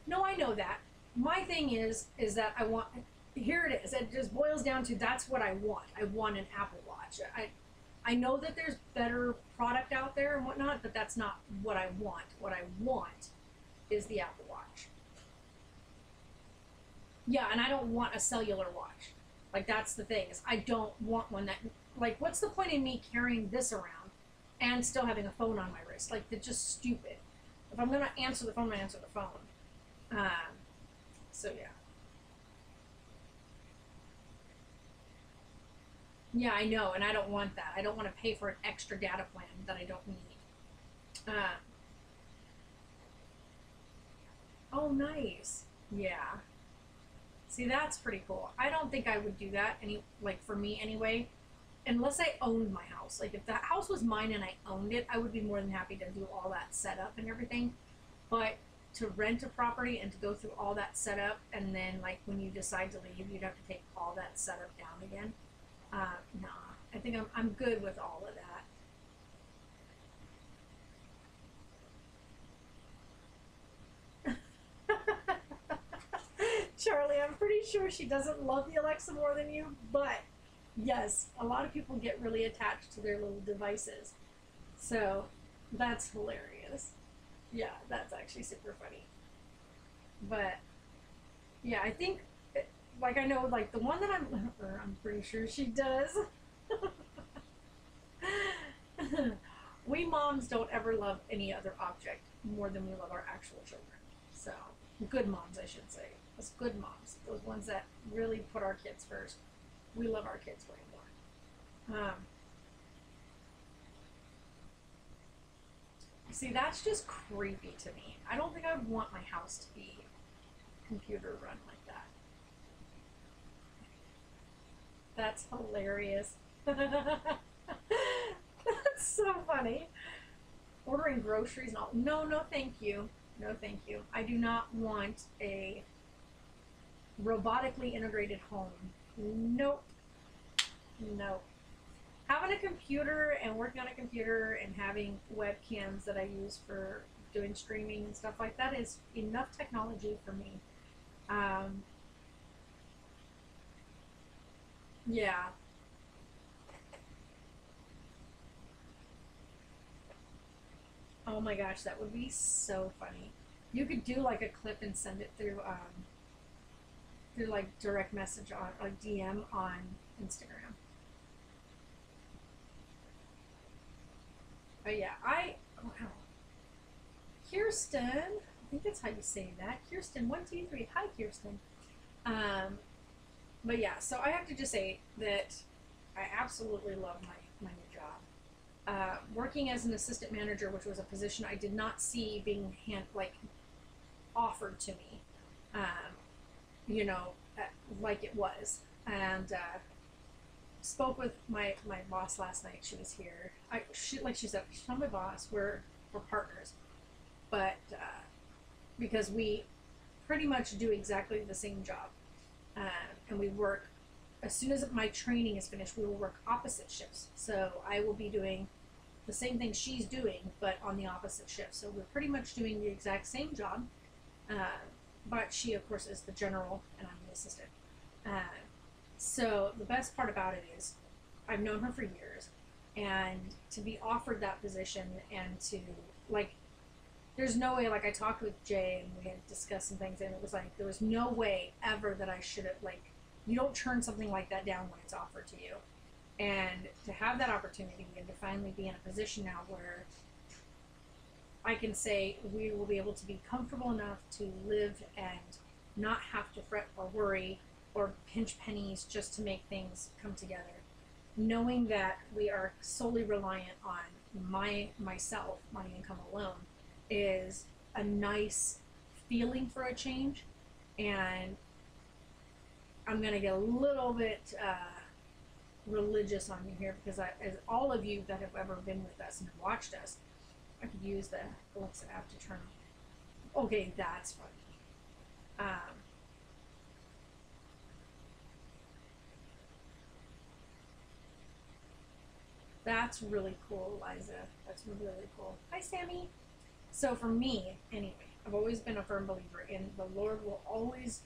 No, I know that. My thing is that I want, here it is. It just boils down to that's what I want. I want an Apple Watch. I know that there's better product out there and whatnot, but that's not what I want. What I want is the Apple Watch. Yeah, and I don't want a cellular watch. Like, that's the thing, is I don't want one that, like, what's the point in me carrying this around and still having a phone on my wrist? Like, it's just stupid. If I'm gonna answer the phone, I'm gonna answer the phone. So yeah. Yeah, I know, and I don't want that. I don't want to pay for an extra data plan that I don't need. Oh, nice. Yeah. See, that's pretty cool. I don't think I would do that like for me anyway, unless I owned my house. Like if the house was mine and I owned it, I would be more than happy to do all that setup and everything. But to rent a property and to go through all that setup, and then like when you decide to leave, you'd have to take all that setup down again. Nah, I think I'm good with all of that. Charlie, I'm pretty sure she doesn't love the Alexa more than you, but yes, a lot of people get really attached to their little devices. So that's hilarious. Yeah, that's actually super funny. But yeah, I think, like I know, like the one that I'm pretty sure she does. We moms don't ever love any other object more than we love our actual children. So, good moms, I should say. Those good moms, those ones that really put our kids first. We love our kids way more. See, that's just creepy to me. I don't think I would want my house to be computer run like that. That's hilarious. That's so funny. Ordering groceries and all. No, no, thank you. No, thank you. I do not want a robotically integrated home. Nope. No. Having a computer and working on a computer and having webcams that I use for doing streaming and stuff like that is enough technology for me. Yeah. Oh my gosh, that would be so funny. You could do like a clip and send it through like direct message on like DM on Instagram. But yeah, wow. Kirsten, I think that's how you say that. Kirsten, 1, 2, 3. Hi, Kirsten. But yeah, so I have to just say that I absolutely love my new job. Working as an assistant manager, which was a position I did not see being offered to me, you know, like it was. And spoke with my boss last night. She was here. Like she said, she's not my boss. We're partners, but because we pretty much do exactly the same job, and we work. As soon as my training is finished, we will work opposite shifts. So I will be doing the same thing she's doing, but on the opposite shift. So we're pretty much doing the exact same job, but she, of course, is the general, and I'm the assistant. So the best part about it is I've known her for years, and to be offered that position and to, like, there's no way, like, I talked with Jay and we had discussed some things, and it was like, there was no way ever that I should have, like, you don't turn something like that down when it's offered to you. And to have that opportunity and to finally be in a position now where I can say we will be able to be comfortable enough to live and not have to fret or worry or pinch pennies just to make things come together. Knowing that we are solely reliant on myself, my income alone, is a nice feeling for a change. And I'm going to get a little bit religious on you here, because as all of you that have ever been with us and watched us, I could use the Alexa app to turn on. Okay, that's funny. That's really cool, Liza. That's really cool. Hi, Sammy. So for me, anyway, I've always been a firm believer in the Lord will always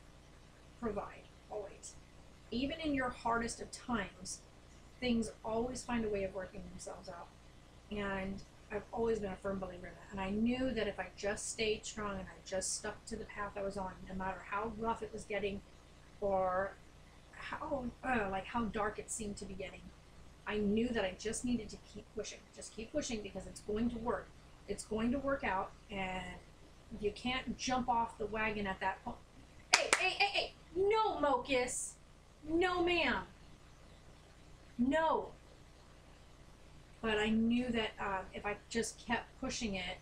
provide, always. Even in your hardest of times, things always find a way of working themselves out. And I've always been a firm believer in that. And I knew that if I just stayed strong and I just stuck to the path I was on, no matter how rough it was getting or how dark it seemed to be getting, I knew that I just needed to keep pushing because it's going to work. It's going to work out, and you can't jump off the wagon at that point. Hey, no, Mocus. No, ma'am. No. But I knew that if I just kept pushing it,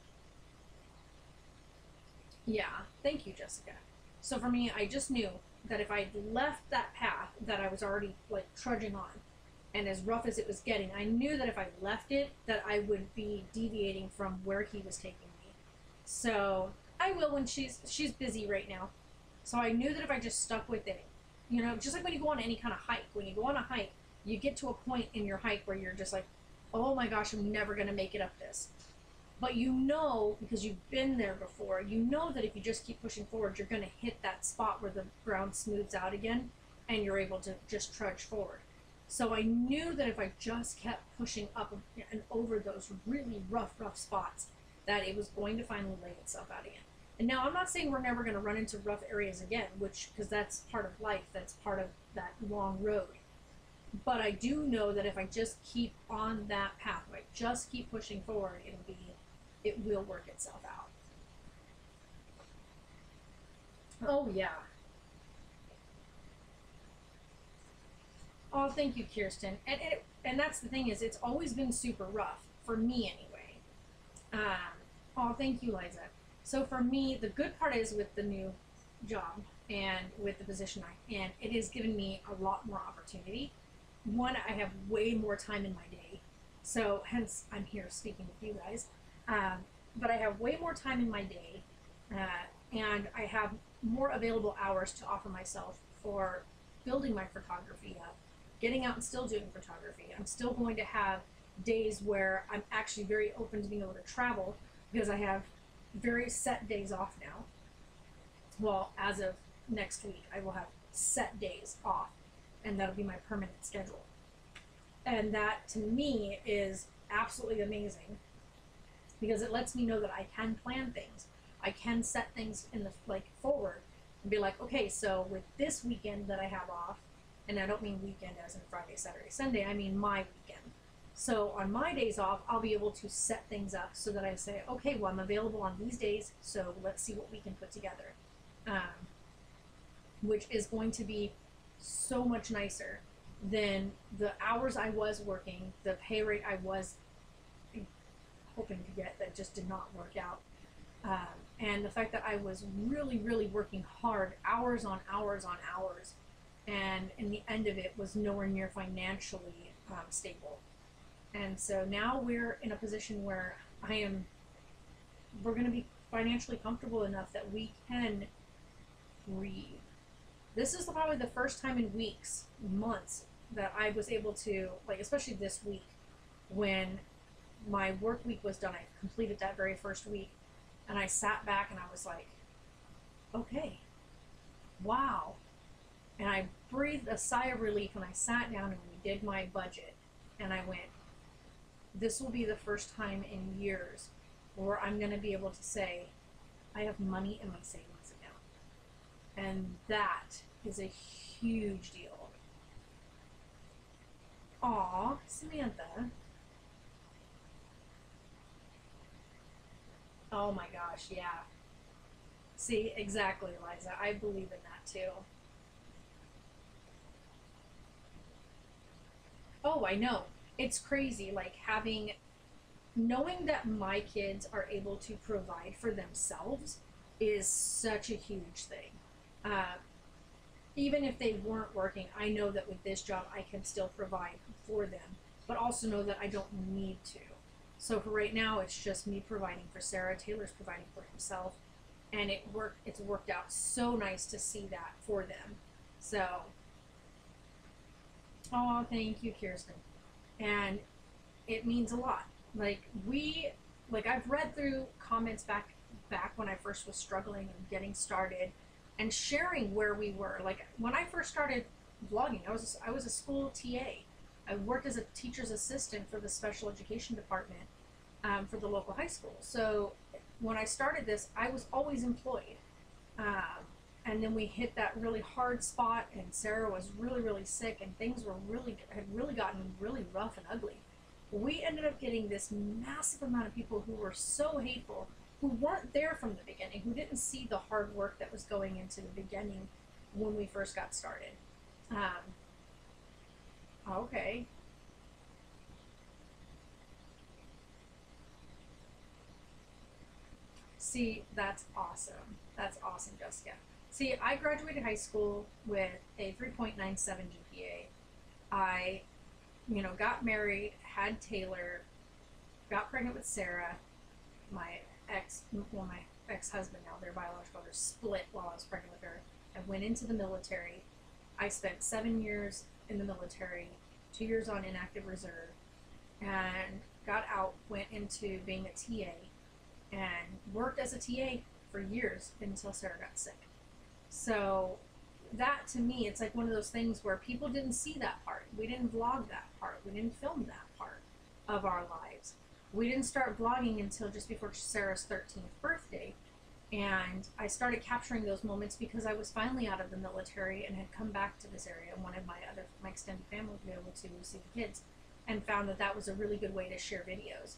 yeah, thank you, Jessica. So for me, I just knew that if I left that path that I was already like trudging on, and as rough as it was getting, I knew that if I left it, that I would be deviating from where he was taking me. So I will when she's busy right now. So I knew that if I just stuck with it, you know, just like when you go on any kind of hike, when you go on a hike, you get to a point in your hike where you're just like, oh my gosh, I'm never going to make it up this. But you know, because you've been there before, you know that if you just keep pushing forward, you're going to hit that spot where the ground smooths out again and you're able to just trudge forward. So I knew that if I just kept pushing up and over those really rough spots, that it was going to finally lay itself out again. And now I'm not saying we're never going to run into rough areas again, because that's part of life, that's part of that long road. But I do know that if I just keep on that path, if I just keep pushing forward, it will work itself out. Oh yeah. Oh, thank you, Kirsten. And that's the thing is, it's always been super rough for me anyway. Oh, thank you, Liza. So for me, the good part is with the new job and with the position I'm in, it has given me a lot more opportunity. One, I have way more time in my day, so hence I'm here speaking with you guys. Um, but I have way more time in my day, and I have more available hours to offer myself for building my photography up, getting out and still doing photography. I'm still going to have days where I'm actually very open to being able to travel because I have very set days off now. Well, as of next week, I will have set days off, and that'll be my permanent schedule. And that to me is absolutely amazing because it lets me know that I can plan things. I can set things in the forward and be like, okay, so with this weekend that I have off, and I don't mean weekend as in Friday, Saturday, Sunday, I mean my weekend. So on my days off, I'll be able to set things up so that I say, okay, well, I'm available on these days, so let's see what we can put together. Which is going to be so much nicer than the hours I was working, the pay rate I was hoping to get that just did not work out. And the fact that I was really, really working hard, hours on hours on hours, and in the end of it was nowhere near financially stable. And so now we're in a position where we're going to be financially comfortable enough that we can breathe. This is probably the first time in weeks, months, that I was able to, especially this week, when my work week was done, I completed that very first week, and I sat back and I was like, okay, wow. And I breathed a sigh of relief when I sat down and we did my budget, and I went, this will be the first time in years where I'm going to be able to say, I have money in my savings account. And that is a huge deal. Aw, Samantha. Oh my gosh, yeah. See, exactly, Eliza. I believe in that too. Oh, I know. It's crazy, knowing that my kids are able to provide for themselves is such a huge thing. Uh, Even if they weren't working, I know that with this job I can still provide for them, but also know that I don't need to. So for right now, it's just me providing for Sarah. Taylor's providing for himself, and it's worked out so nice to see that for them. So, oh, thank you, Kirsten, and it means a lot. I've read through comments back when I first was struggling and getting started and sharing where we were. Like when I first started vlogging, I was a school TA. I worked as a teacher's assistant for the special education department for the local high school. So when I started this, I was always employed. And then we hit that really hard spot, and Sarah was really, really sick, and things had really gotten really rough and ugly. We ended up getting this massive amount of people who were so hateful, who weren't there from the beginning, who didn't see the hard work that was going into the beginning when we first got started. Okay. See, that's awesome. That's awesome, Jessica. See, I graduated high school with a 3.97 GPA. I, got married, had Taylor, got pregnant with Sarah. My ex-husband now, their biological father, split while I was pregnant with her. I went into the military. I spent 7 years in the military, 2 years on inactive reserve, and got out, went into being a TA, and worked as a TA for years until Sarah got sick. So that to me, it's like one of those things where people didn't see that part. We didn't vlog that part. We didn't film that part of our lives. We didn't start vlogging until just before Sarah's 13th birthday. And I started capturing those moments because I was finally out of the military and had come back to this area and wanted my extended family to be able to see the kids, and found that that was a really good way to share videos.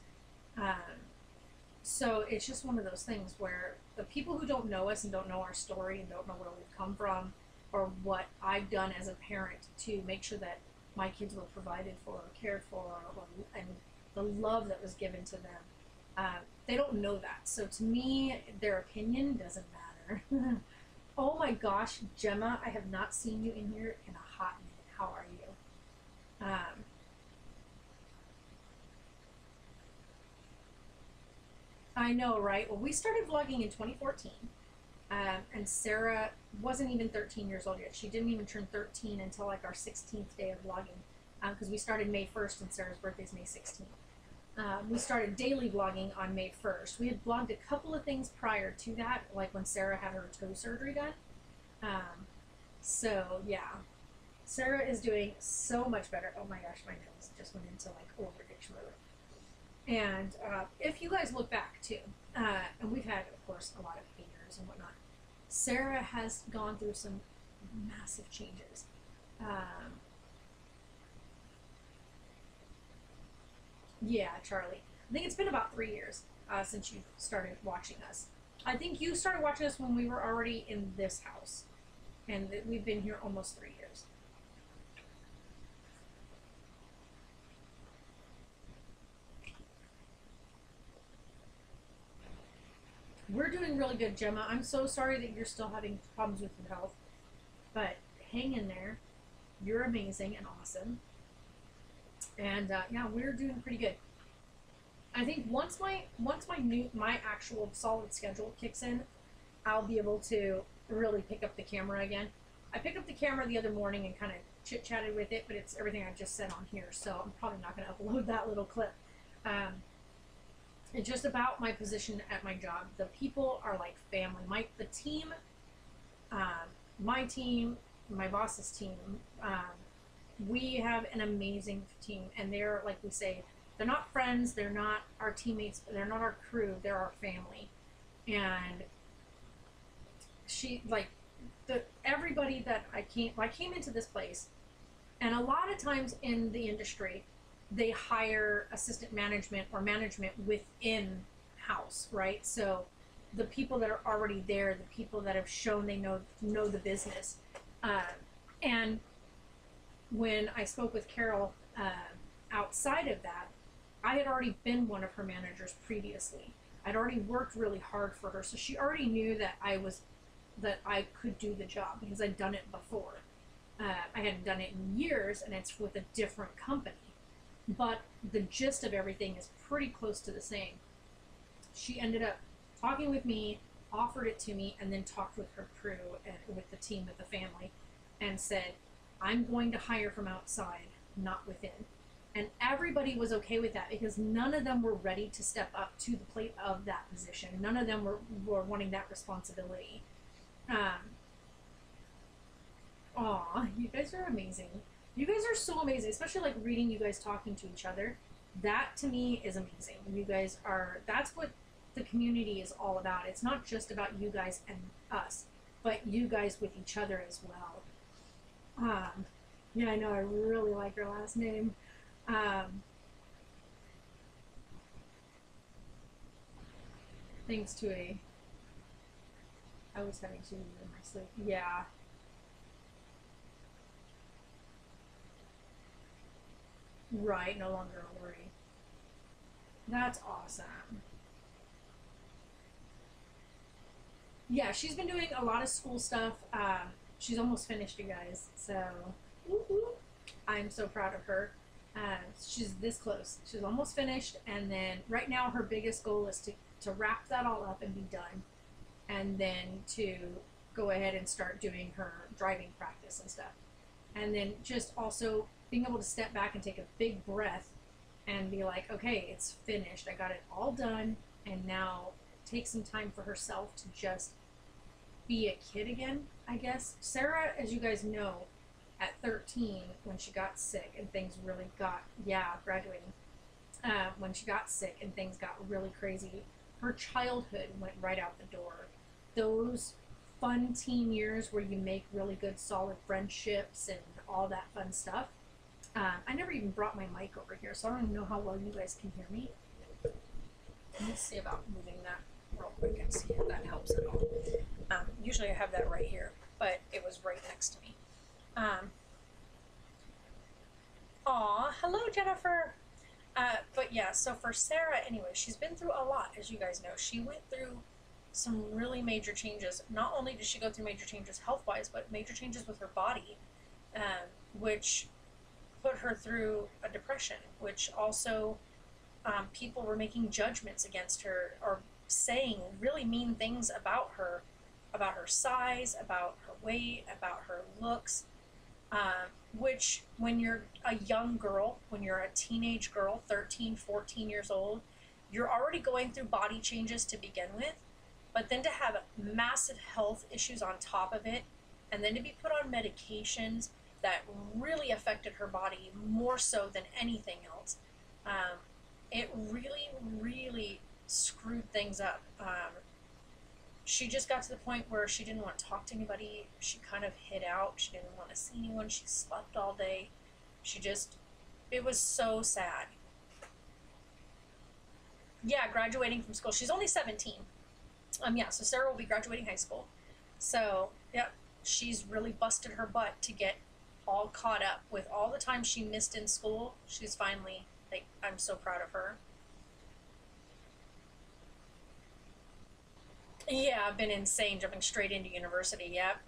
So it's just one of those things where the people who don't know us and don't know our story and don't know where we've come from or what I've done as a parent to make sure that my kids were provided for or cared for, and the love that was given to them, they don't know that. So to me, their opinion doesn't matter. Oh my gosh, Gemma, I have not seen you in here in a hot minute. How are you? I know, right? Well, we started vlogging in 2014, and Sarah wasn't even 13 years old yet. She didn't even turn 13 until like our 16th day of vlogging, because we started May 1st and Sarah's birthday is May 16th. We started daily vlogging on May 1st. We had vlogged a couple of things prior to that, like when Sarah had her toe surgery done. So yeah, Sarah is doing so much better. Oh my gosh, my nose just went into like overditch mode. And if you guys look back too, and we've had, of course, a lot of haters and whatnot, Sarah has gone through some massive changes. Yeah, Charlie. I think it's been about 3 years since you started watching us. I think you started watching us when we were already in this house, and we've been here almost 3 years. We're doing really good, Gemma. I'm so sorry that you're still having problems with your health, but hang in there. You're amazing and awesome. And yeah, we're doing pretty good. I think once my actual solid schedule kicks in, I'll be able to really pick up the camera again. I picked up the camera the other morning and kind of chit chatted with it, but it's everything I just said on here, so I'm probably not going to upload that little clip. It's just about my position at my job. The people are like family. The team, my team, my boss's team, we have an amazing team, and they're, like we say, they're not friends, they're not our teammates, they're not our crew, they're our family. And everybody that I came into this place, and a lot of times in the industry, they hire assistant management or management within house, right? So the people that are already there, the people that have shown they know the business. And when I spoke with Carol outside of that, I had already been one of her managers previously. I'd already worked really hard for her, so she already knew that I could do the job because I'd done it before. I hadn't done it in years, and it's with a different company. But the gist of everything is pretty close to the same. She ended up talking with me, offered it to me, and then talked with her crew and with the team, with the family, and said, I'm going to hire from outside, not within. And everybody was okay with that because none of them were ready to step up to the plate of that position. None of them were wanting that responsibility. Aw, you guys are amazing. You guys are so amazing, especially like reading you guys talking to each other. That to me is amazing. You guys that's what the community is all about. It's not just about you guys and us, but you guys with each other as well. Yeah, I know, I really like your last name. Thanks to I was having to in my sleep. Yeah. Right, no longer a worry. That's awesome. Yeah, she's been doing a lot of school stuff. She's almost finished, you guys. So, woo-hoo. I'm so proud of her. She's this close. She's almost finished, and then right now her biggest goal is to wrap that all up and be done, and then to go ahead and start doing her driving practice and stuff. And then just also being able to step back and take a big breath and be like, okay, it's finished. I got it all done, and now take some time for herself to just be a kid again, I guess. Sarah, as you guys know, at 13, when she got sick and things really got, graduating, when she got sick and things got really crazy, her childhood went right out the door. those fun teen years where you make really good solid friendships and all that fun stuff. I never even brought my mic over here, so I don't even know how well you guys can hear me. Let me see about moving that real quick and see if that helps at all. Usually I have that right here, but it was right next to me. Aw, hello Jennifer. But yeah, so for Sarah, anyway, she's been through a lot, as you guys know. She went through some really major changes. Not only did she go through major changes health-wise, but major changes with her body, which put her through a depression, which also people were making judgments against her or saying really mean things about her size, about her weight, about her looks, which when you're a young girl, when you're a teenage girl, 13, 14 years old, you're already going through body changes to begin with, but then to have massive health issues on top of it, and then to be put on medications that really affected her body more so than anything else, it really, really screwed things up. She just got to the point where she didn't want to talk to anybody. She kind of hid out. She didn't want to see anyone. She slept all day. It was so sad. Yeah, graduating from school. She's only 17. Yeah, so Sarah will be graduating high school. So, yeah, she's really busted her butt to get all caught up with all the time she missed in school. She's finally, like, I'm so proud of her. Yeah, I've been insane jumping straight into university, yep.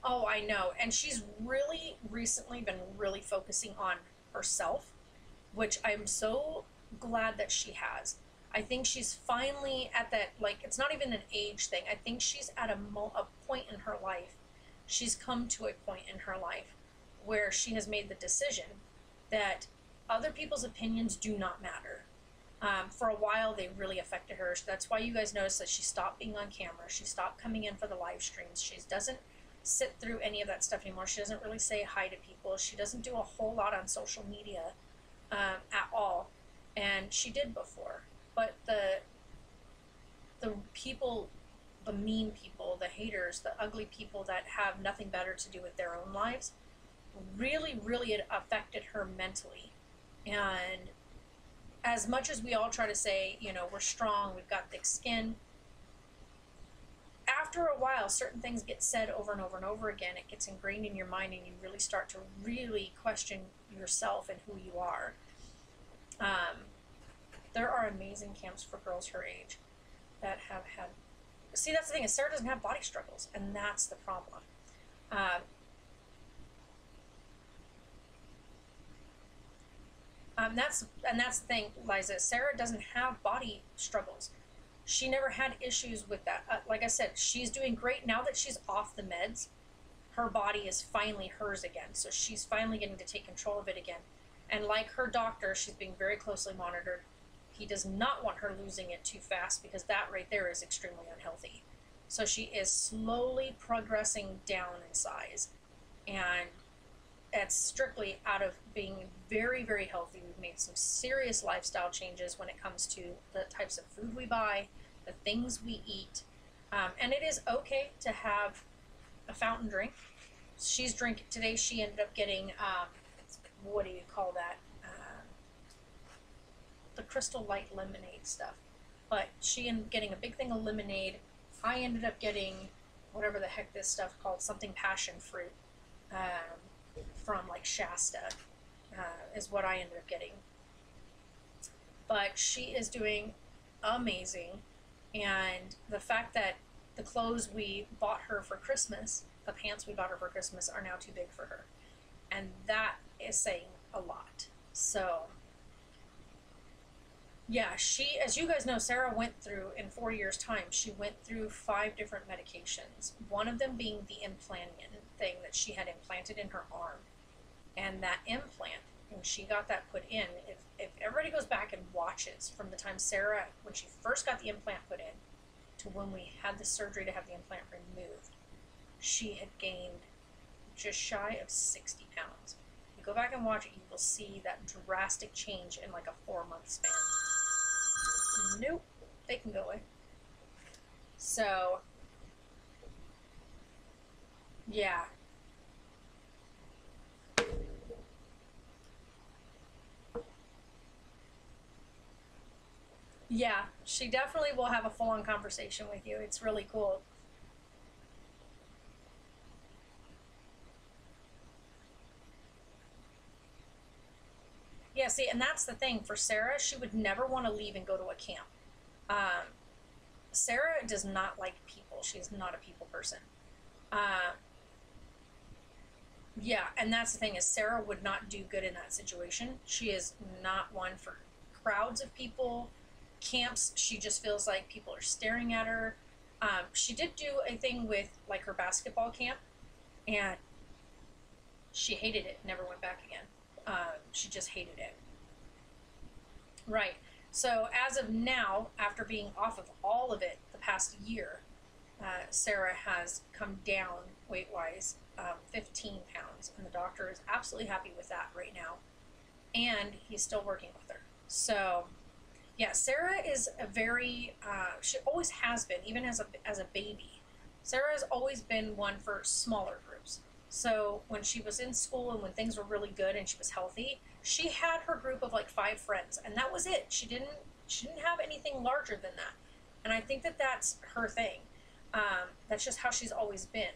Oh, I know. And she's really recently been really focusing on herself, which I'm so glad that she has. I think she's finally at that, like, it's not even an age thing. I think she's at a point in her life. She's come to a point in her life where she has made the decision that other people's opinions do not matter. For a while, they really affected her. That's why you guys notice that she stopped being on camera. She stopped coming in for the live streams. She doesn't sit through any of that stuff anymore. She doesn't really say hi to people. She doesn't do a whole lot on social media at all. And she did before. But the people, the mean people, the haters, the ugly people that have nothing better to do with their own lives, really, really it affected her mentally. And as much as we all try to say, you know, we're strong, we've got thick skin, after a while, certain things get said over and over and over again. It gets ingrained in your mind, and you really start to really question yourself and who you are. There are amazing camps for girls her age that have had... See, that's the thing, is Sarah doesn't have body struggles, and that's the problem. That's the thing, Liza. Sarah doesn't have body struggles. She never had issues with that. Like I said, she's doing great now that she's off the meds. Her body is finally hers again, so she's finally getting to take control of it again. And like her doctor, she's being very closely monitored. He does not want her losing it too fast, because that right there is extremely unhealthy. So she is slowly progressing down in size, and it's strictly out of being very, very healthy. We've made some serious lifestyle changes when it comes to the types of food we buy, the things we eat, and it is okay to have a fountain drink. She's drinking today. She ended up getting what do you call that? The Crystal Light lemonade stuff. But she ended up getting a big thing of lemonade. I ended up getting whatever the heck this stuff called, something passion fruit. From like Shasta is what I ended up getting. But she is doing amazing, and the fact that the clothes we bought her for Christmas, the pants we bought her for Christmas, are now too big for her, and that is saying a lot. So yeah, she, as you guys know, Sarah went through, in 4 years time, she went through 5 different medications, one of them being the Implantian thing that she had implanted in her arm. And that implant, when she got that put in, if everybody goes back and watches from the time Sarah, when she first got the implant put in, to when we had the surgery to have the implant removed, she had gained just shy of 60 pounds. If you go back and watch it, you will see that drastic change in like a 4-month span. Nope, they can go away. So, yeah. Yeah, she definitely will have a full-on conversation with you. It's really cool. Yeah, see, and that's the thing for Sarah. She would never want to leave and go to a camp. Um, Sarah does not like people. She's not a people person. Uh, yeah, and that's the thing is Sarah would not do good in that situation. She is not one for crowds of people, camps. She just feels like people are staring at her. She did do a thing with like her basketball camp, and she hated it. Never went back again. She just hated it. Right. So as of now, after being off of all of it the past year, Sarah has come down weight wise 15 pounds, and the doctor is absolutely happy with that right now. And he's still working with her. So, yeah, Sarah is a very, she always has been, even as a baby. Sarah has always been one for smaller groups. So when she was in school and when things were really good and she was healthy, she had her group of like 5 friends, and that was it. She didn't have anything larger than that. And I think that that's her thing. That's just how she's always been.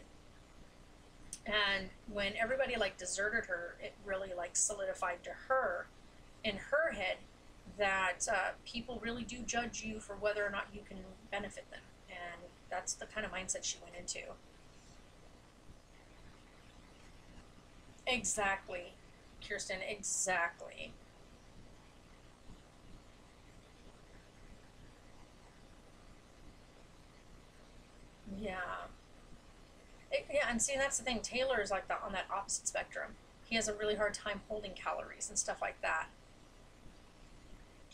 And when everybody like deserted her, it really like solidified to her in her head that people really do judge you for whether or not you can benefit them. And that's the kind of mindset she went into. Exactly, Kirsten, exactly. Yeah. Yeah, and see, that's the thing. Taylor is like on that opposite spectrum. He has a really hard time holding calories and stuff like that.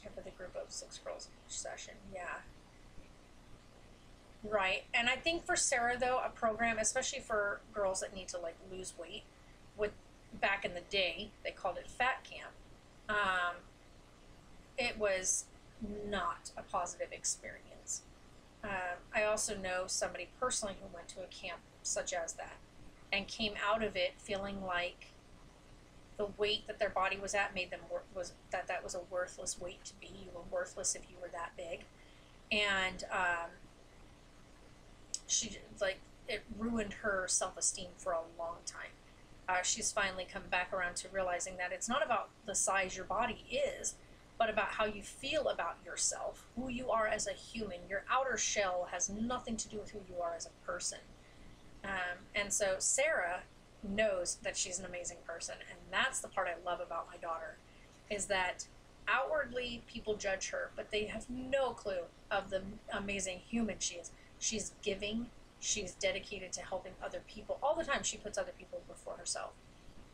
Kept with a group of 6 girls each session. Yeah. Right. And I think for Sarah, though, a program, especially for girls that need to like lose weight, with back in the day, they called it fat camp. Um, it was not a positive experience. I also know somebody personally who went to a camp such as that and came out of it feeling like the weight that their body was at made them was that was a worthless weight to be. You were worthless if you were that big, and she like it ruined her self-esteem for a long time. She's finally come back around to realizing that it's not about the size your body is, but about how you feel about yourself, who you are as a human. Your outer shell has nothing to do with who you are as a person. And so Sarah knows that she's an amazing person, and that's the part I love about my daughter, is that outwardly people judge her, but they have no clue of the amazing human she is. She's giving, she's dedicated to helping other people. All the time she puts other people before herself.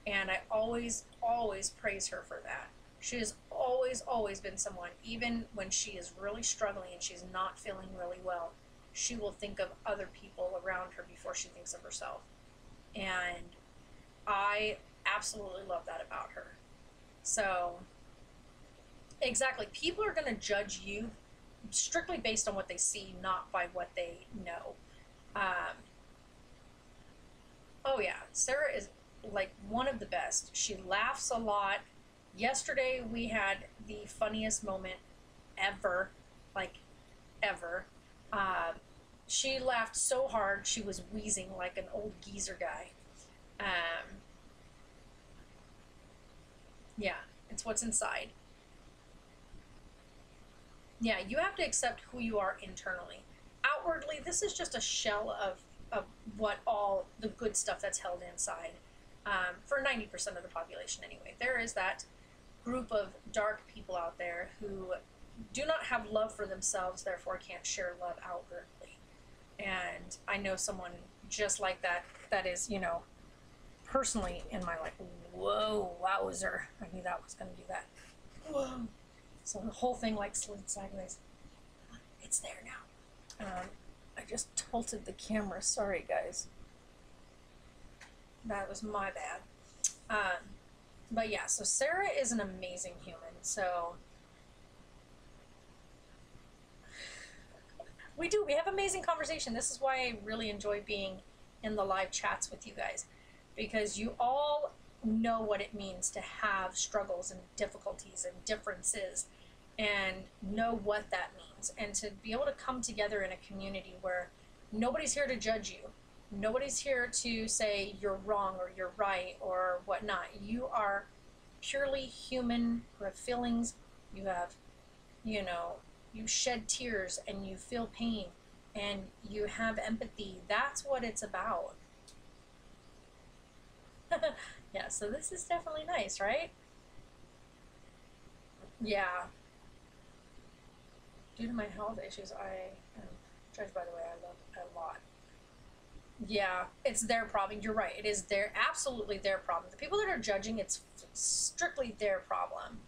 And I always, always praise her for that. She has always, always been someone, even when she is really struggling and she's not feeling really well, she will think of other people around her before she thinks of herself. And I absolutely love that about her. So, exactly. People are going to judge you strictly based on what they see, not by what they know. Um, oh, yeah. Sarah is like one of the best. She laughs a lot. Yesterday, we had the funniest moment ever. Like, ever. Um, she laughed so hard, she was wheezing like an old geezer guy. Um, yeah, it's what's inside. Yeah, you have to accept who you are internally. Outwardly, this is just a shell of what all the good stuff that's held inside. For 90% of the population, anyway. There is that group of dark people out there who do not have love for themselves, therefore can't share love outwardly. And I know someone just like that, that is, personally in my life. Whoa, wowzer. I knew that was going to do that. Whoa. So the whole thing like slid sideways. It's there now. I just tilted the camera. Sorry, guys. That was my bad. But yeah, so Sarah is an amazing human. So We do. We have amazing conversation. This is why I really enjoy being in the live chats with you guys, because you all know what it means to have struggles and difficulties and differences, and know what that means, and to be able to come together in a community where nobody's here to judge you. Nobody's here to say you're wrong or you're right or whatnot. You are purely human who have feelings. You have, you know, you shed tears and you feel pain and you have empathy. That's what it's about. Yeah, so this is definitely nice, right? Yeah. Due to my health issues, I am judged by the way I look a lot. Yeah, it's their problem. You're right. It is their, absolutely their problem. The people that are judging, it's strictly their problem.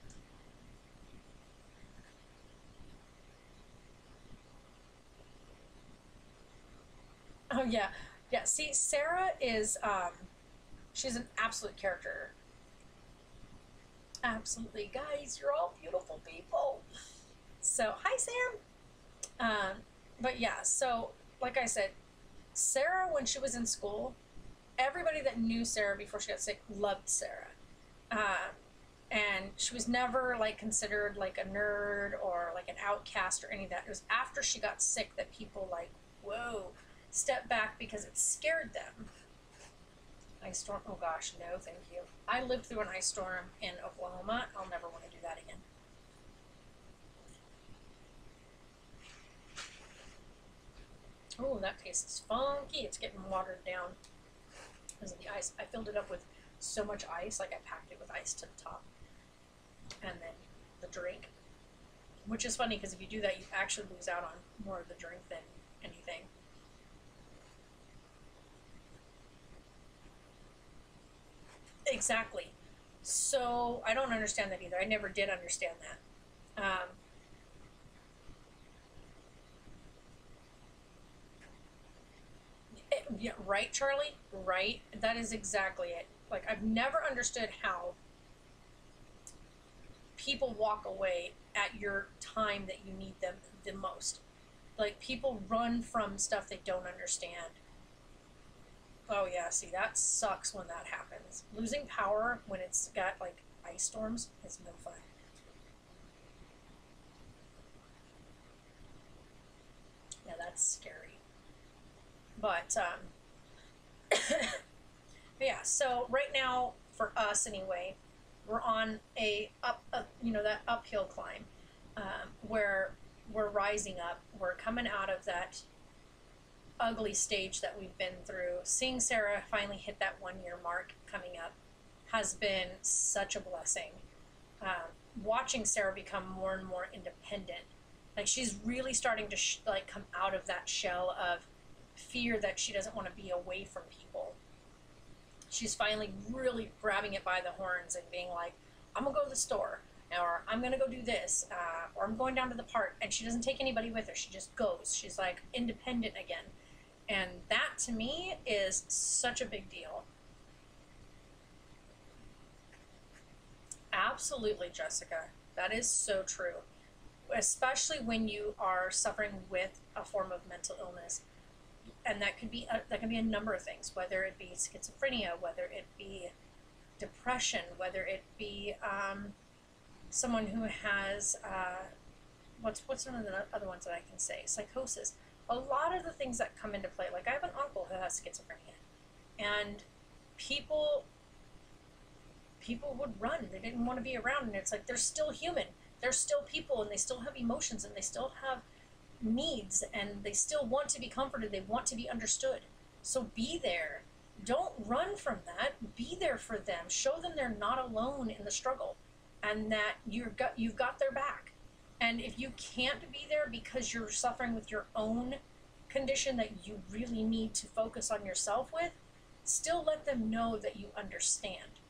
Oh yeah, yeah. See, Sarah is she's an absolute character. Absolutely, guys, you're all beautiful people. So hi, Sam. But yeah, so like I said, Sarah, when she was in school, everybody that knew Sarah before she got sick loved Sarah. Um, and she was never like considered like a nerd or like an outcast or any of that. It was after she got sick that people like, whoa, step back because it scared them. Ice storm, oh gosh, no thank you. I lived through an ice storm in Oklahoma. I'll never want to do that again. Oh, that tastes funky. It's getting watered down because of the ice. I filled it up with so much ice, like I packed it with ice to the top. And then the drink, which is funny because if you do that, you actually lose out on more of the drink than anything. Exactly. So I don't understand that either. I never did understand that. Yeah, right, Charlie? Right? That is exactly it. Like, I've never understood how people walk away at your time that you need them the most. Like, people run from stuff they don't understand. Oh, yeah, see, that sucks when that happens. Losing power when it's got, like, ice storms is no fun. Yeah, that's scary. But, but yeah, so right now, for us anyway, we're on that uphill climb, where we're rising up. We're coming out of that ugly stage that we've been through. Seeing Sarah finally hit that 1 year mark coming up has been such a blessing. Watching Sarah become more and more independent, like she's really starting to come out of that shell of fear that she doesn't want to be away from people. She's finally really grabbing it by the horns and being like, I'm gonna go to the store, or I'm gonna go do this, or I'm going down to the park, and she doesn't take anybody with her. She just goes. She's like independent again. And that to me is such a big deal. Absolutely, Jessica. That is so true. Especially when you are suffering with a form of mental illness. And that can be a number of things, whether it be schizophrenia, whether it be depression, whether it be someone who has what's one of the other ones that I can say, psychosis. A lot of the things that come into play, like I have an uncle who has schizophrenia, and people would run. They didn't want to be around, and it's like they're still human. They're still people, and they still have emotions, and they still have needs, and they still want to be comforted. They want to be understood. So be there. Don't run from that. Be there for them. Show them they're not alone in the struggle, and that you've got their back. And if you can't be there because you're suffering with your own condition that you really need to focus on yourself with, still let them know that you understand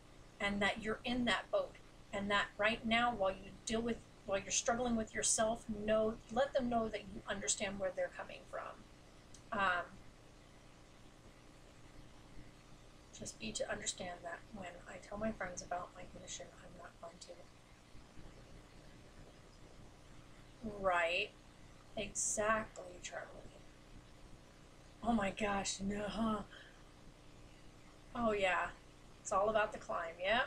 and that you're in that boat, and that right now while you're struggling with yourself, let them know that you understand where they're coming from. Just be to understand that when I tell my friends about my condition, I'm not going to. Right. Exactly, Charlie. Oh my gosh, no. Oh yeah. It's all about the climb, yeah.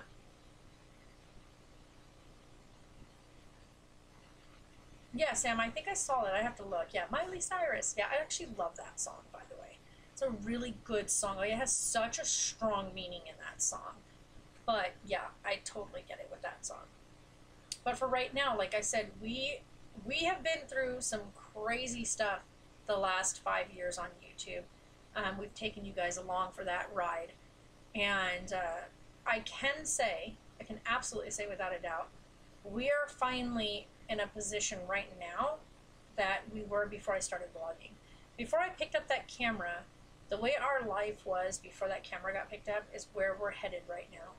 Yeah, Sam, I think I saw it. I have to look. Yeah, Miley Cyrus. Yeah, I actually love that song, by the way. It's a really good song. Like, it has such a strong meaning in that song. But yeah, I totally get it with that song. But for right now, like I said, we have been through some crazy stuff the last 5 years on YouTube. We've taken you guys along for that ride, and I can absolutely say without a doubt, we are finally in a position right now that we were before I started vlogging. Before I picked up that camera, the way our life was before that camera got picked up is where we're headed right now.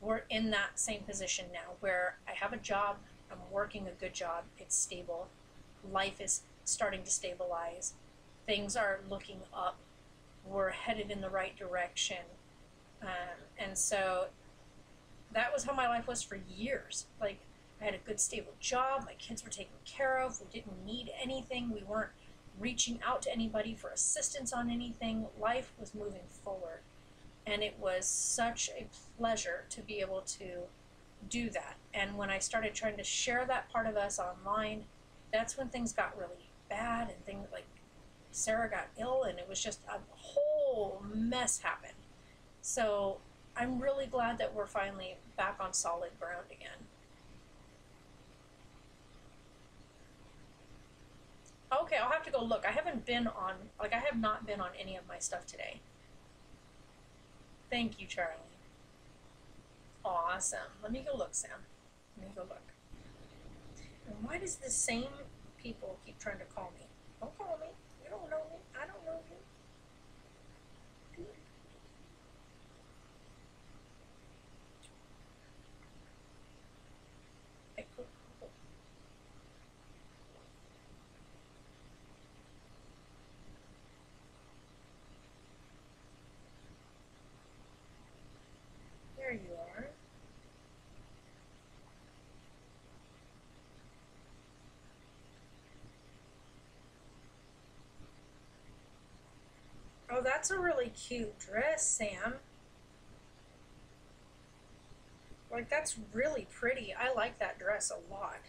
We're in that same position now where I have a job, I'm working a good job, it's stable, life is starting to stabilize, things are looking up, we're headed in the right direction. And so that was how my life was for years. Like, I had a good stable job, my kids were taken care of, we didn't need anything, we weren't reaching out to anybody for assistance on anything, life was moving forward. And it was such a pleasure to be able to do that. And when I started trying to share that part of us online, that's when things got really bad, and things like Sarah got ill, and it was just a whole mess happened. So I'm really glad that we're finally back on solid ground again. Okay, I'll have to go look. I haven't been on, like, I have not been on any of my stuff today. Thank you, Charlie. Awesome. Let me go look, Sam. Let me go look. And why does the same people keep trying to call me? Don't call me. You don't know me. I don't know you. Hey, cool. There you are. Oh, that's a really cute dress, Sam. Like, that's really pretty. I like that dress a lot.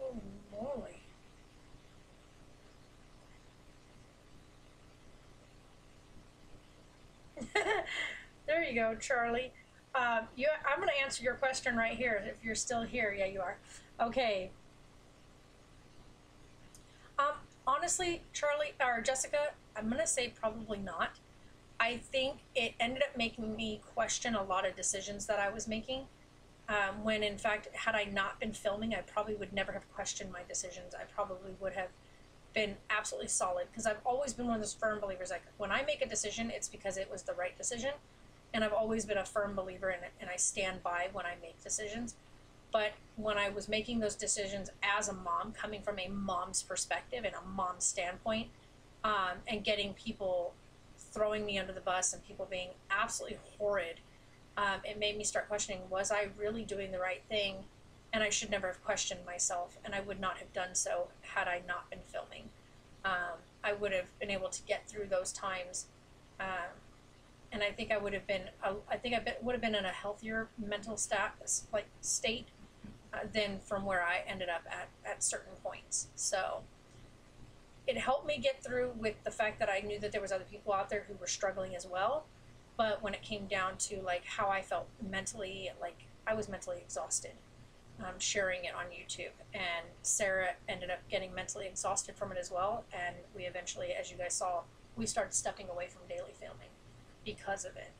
Oh, moly. There you go, Charlie. I'm going to answer your question right here if you're still here. Yeah, you are. Okay. Honestly, Charlie or Jessica, I'm going to say probably not. I think it ended up making me question a lot of decisions that I was making. When in fact, had I not been filming, I probably would never have questioned my decisions. I probably would have been absolutely solid, because I've always been one of those firm believers. Like, when I make a decision, it's because it was the right decision, and I've always been a firm believer in it, and I stand by when I make decisions. But when I was making those decisions as a mom, coming from a mom's perspective and a mom's standpoint, and getting people throwing me under the bus and people being absolutely horrid, it made me start questioning, was I really doing the right thing? And I should never have questioned myself, and I would not have done so had I not been filming. I would have been able to get through those times, and I think I would have been. Would have been in a healthier mental state than from where I ended up at certain points. So it helped me get through with the fact that I knew that there was other people out there who were struggling as well. But when it came down to like how I felt mentally, like I was mentally exhausted. Sharing it on YouTube, and Sarah ended up getting mentally exhausted from it as well, and we eventually, as you guys saw, we started stepping away from daily filming because of it.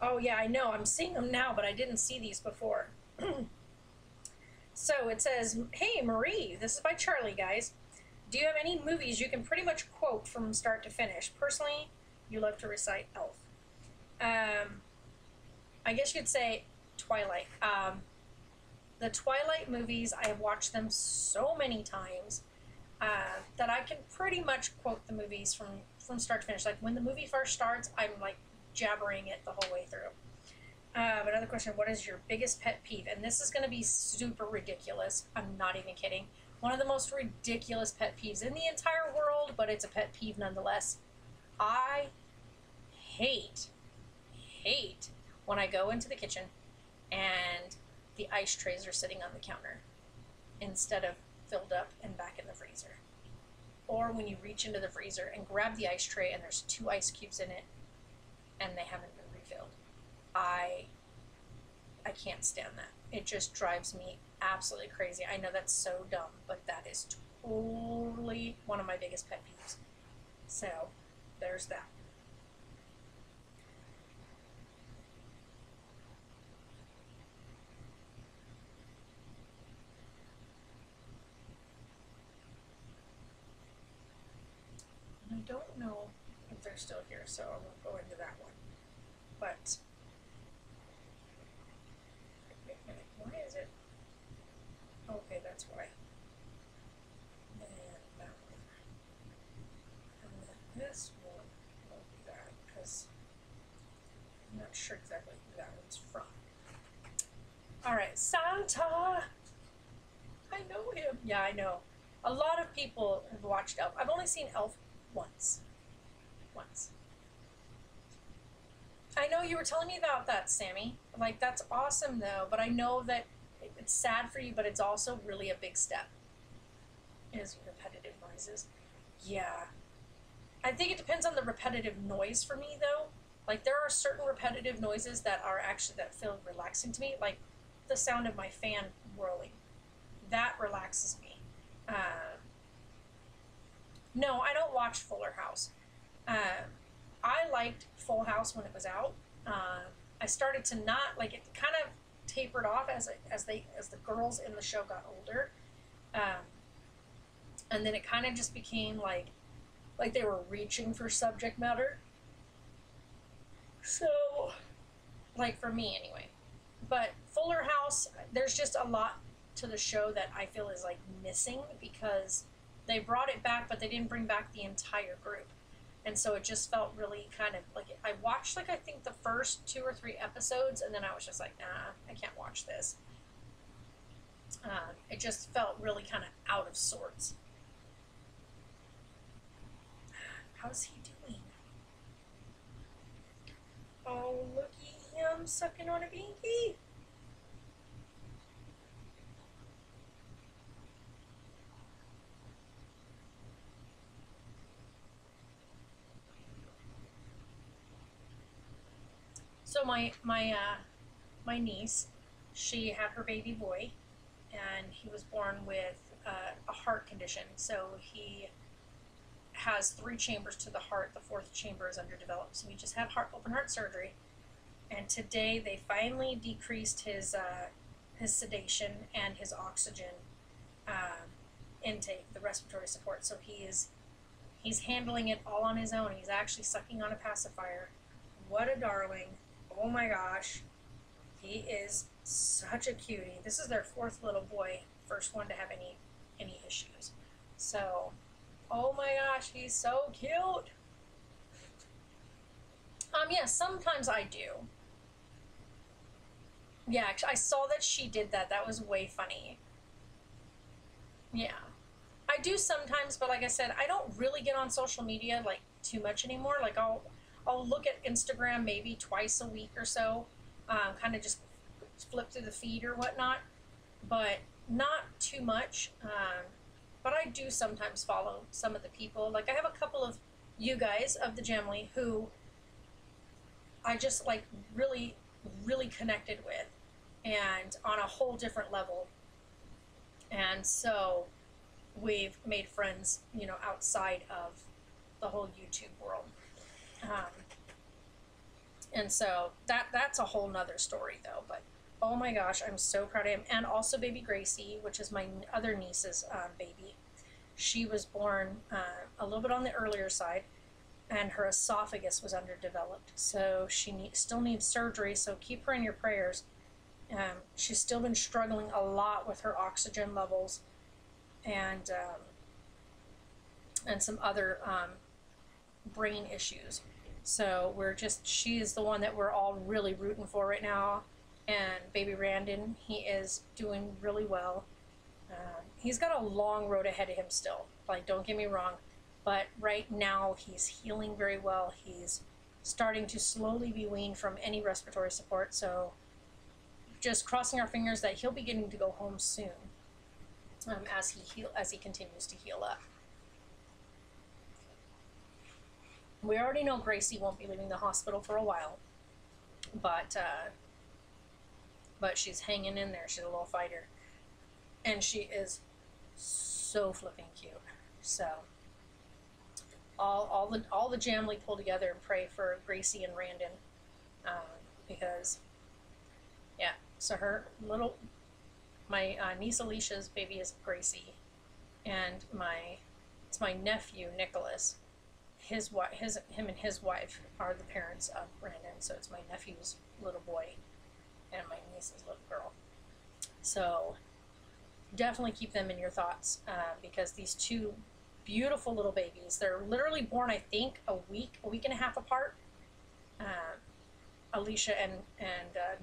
Oh yeah, I know, I'm seeing them now, but I didn't see these before. So it says, hey Marie, this is by Charlie, guys. Do you have any movies you can pretty much quote from start to finish? Personally, you love to recite Elf. I guess you could say Twilight. The Twilight movies, I have watched them so many times that I can pretty much quote the movies from start to finish. Like, when the movie first starts, I'm like jabbering it the whole way through. Another question, what is your biggest pet peeve? And this is going to be super ridiculous. I'm not even kidding. One of the most ridiculous pet peeves in the entire world, but it's a pet peeve nonetheless. I hate when I go into the kitchen and the ice trays are sitting on the counter instead of filled up and back in the freezer. Or when you reach into the freezer and grab the ice tray and there's 2 ice cubes in it and they haven't been refilled. I can't stand that. It just drives me absolutely crazy. I know that's so dumb, but that is totally one of my biggest pet peeves. So, there's that. I don't know if they're still here, so I won't go into that one. But wait a minute, why is it? Okay, that's why. And that one. And then this one will be that, because I'm not sure exactly who that one's from. Alright, Santa! I know him. Yeah, I know. A lot of people have watched Elf. I've only seen Elf once. I know you were telling me about that, Sammy. Like, that's awesome, though. But I know that it's sad for you, but it's also really a big step. Is repetitive noises. Yeah. I think it depends on the repetitive noise for me, though. Like, there are certain repetitive noises that are actually, that feel relaxing to me. Like, the sound of my fan whirling. That relaxes me. No, I don't watch Fuller House. I liked Full House when it was out. I started to not like it. Kind of tapered off as the girls in the show got older, and then it kind of just became like they were reaching for subject matter. So, like for me anyway. But Fuller House, there's just a lot to the show that I feel is like missing because they brought it back, but they didn't bring back the entire group. And so it just felt really kind of like, I watched like I think the first 2 or 3 episodes, and then I was just like, nah, I can't watch this. It just felt really kind of out of sorts. How's he doing? Oh, looky him sucking on a binky. So my niece, she had her baby boy, and he was born with a heart condition. So he has 3 chambers to the heart. The 4th chamber is underdeveloped. So he just had open heart surgery, and today they finally decreased his sedation and his oxygen intake, the respiratory support. So he's handling it all on his own. He's actually sucking on a pacifier. What a darling. Oh my gosh. He is such a cutie. This is their 4th little boy, first one to have any issues. So, oh my gosh, he's so cute. Yeah, sometimes I do. Yeah, I saw that she did that. That was way funny. Yeah. I do sometimes, but like I said, I don't really get on social media like too much anymore. Like I'll look at Instagram maybe twice a week or so, kind of just flip through the feed or whatnot, but not too much. But I do sometimes follow some of the people. Like I have a couple of you guys of the Gemly who I just like really, really connected with, and on a whole different level. And so we've made friends, you know, outside of the whole YouTube world. And so that's a whole nother story though, but oh my gosh, I'm so proud of him. And also baby Gracie, which is my other niece's baby. She was born a little bit on the earlier side, and her esophagus was underdeveloped. So she still needs surgery, so keep her in your prayers. She's still been struggling a lot with her oxygen levels and some other brain issues. So she is the one that we're all really rooting for right now. And baby Randon, he is doing really well. He's got a long road ahead of him still. Like, don't get me wrong. But right now, he's healing very well. He's starting to slowly be weaned from any respiratory support. So just crossing our fingers that he'll be getting to go home soon, as he continues to heal up. We already know Gracie won't be leaving the hospital for a while, but she's hanging in there. She's a little fighter, and she is so flipping cute. So all the Jamily pull together and pray for Gracie and Randon, because yeah. So my niece Alicia's baby is Gracie, and it's my nephew Nicholas. Him and his wife are the parents of Brandon, so it's my nephew's little boy and my niece's little girl. So definitely keep them in your thoughts, because these two beautiful little babies, they're literally born, I think, a week and a half apart. Alicia and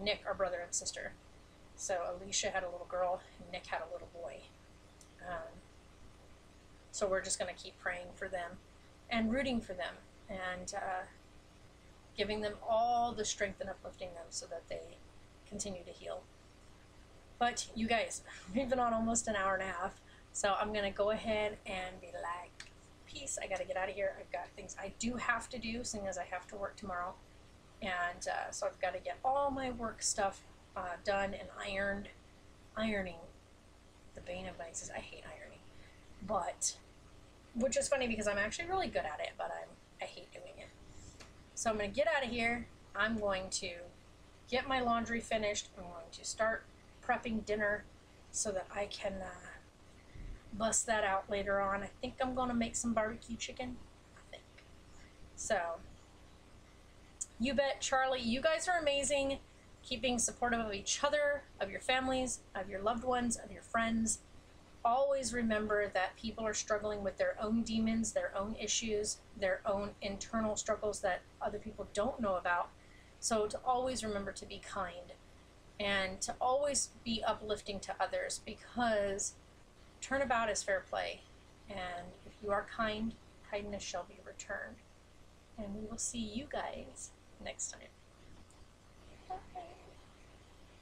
Nick are brother and sister. So Alicia had a little girl and Nick had a little boy. So we're just going to keep praying for them and rooting for them, and giving them all the strength and uplifting them so that they continue to heal. But you guys, we've been on almost an hour and a half, so I'm going to go ahead and be like, peace, I got to get out of here. I've got things I do have to do, seeing as I have to work tomorrow. And so I've got to get all my work stuff done and ironed. Ironing, the bane of my existence. I hate ironing. But, which is funny because I'm actually really good at it, but I hate doing it. So I'm going to get out of here. I'm going to get my laundry finished. I'm going to start prepping dinner so that I can bust that out later on. I think I'm going to make some barbecue chicken. I think. So, you bet, Charlie. You guys are amazing. Keep being supportive of each other, of your families, of your loved ones, of your friends. Always remember that people are struggling with their own demons, their own issues, their own internal struggles that other people don't know about. So to always remember to be kind and to always be uplifting to others, because turnabout is fair play. And if you are kind, kindness shall be returned. And we will see you guys next time.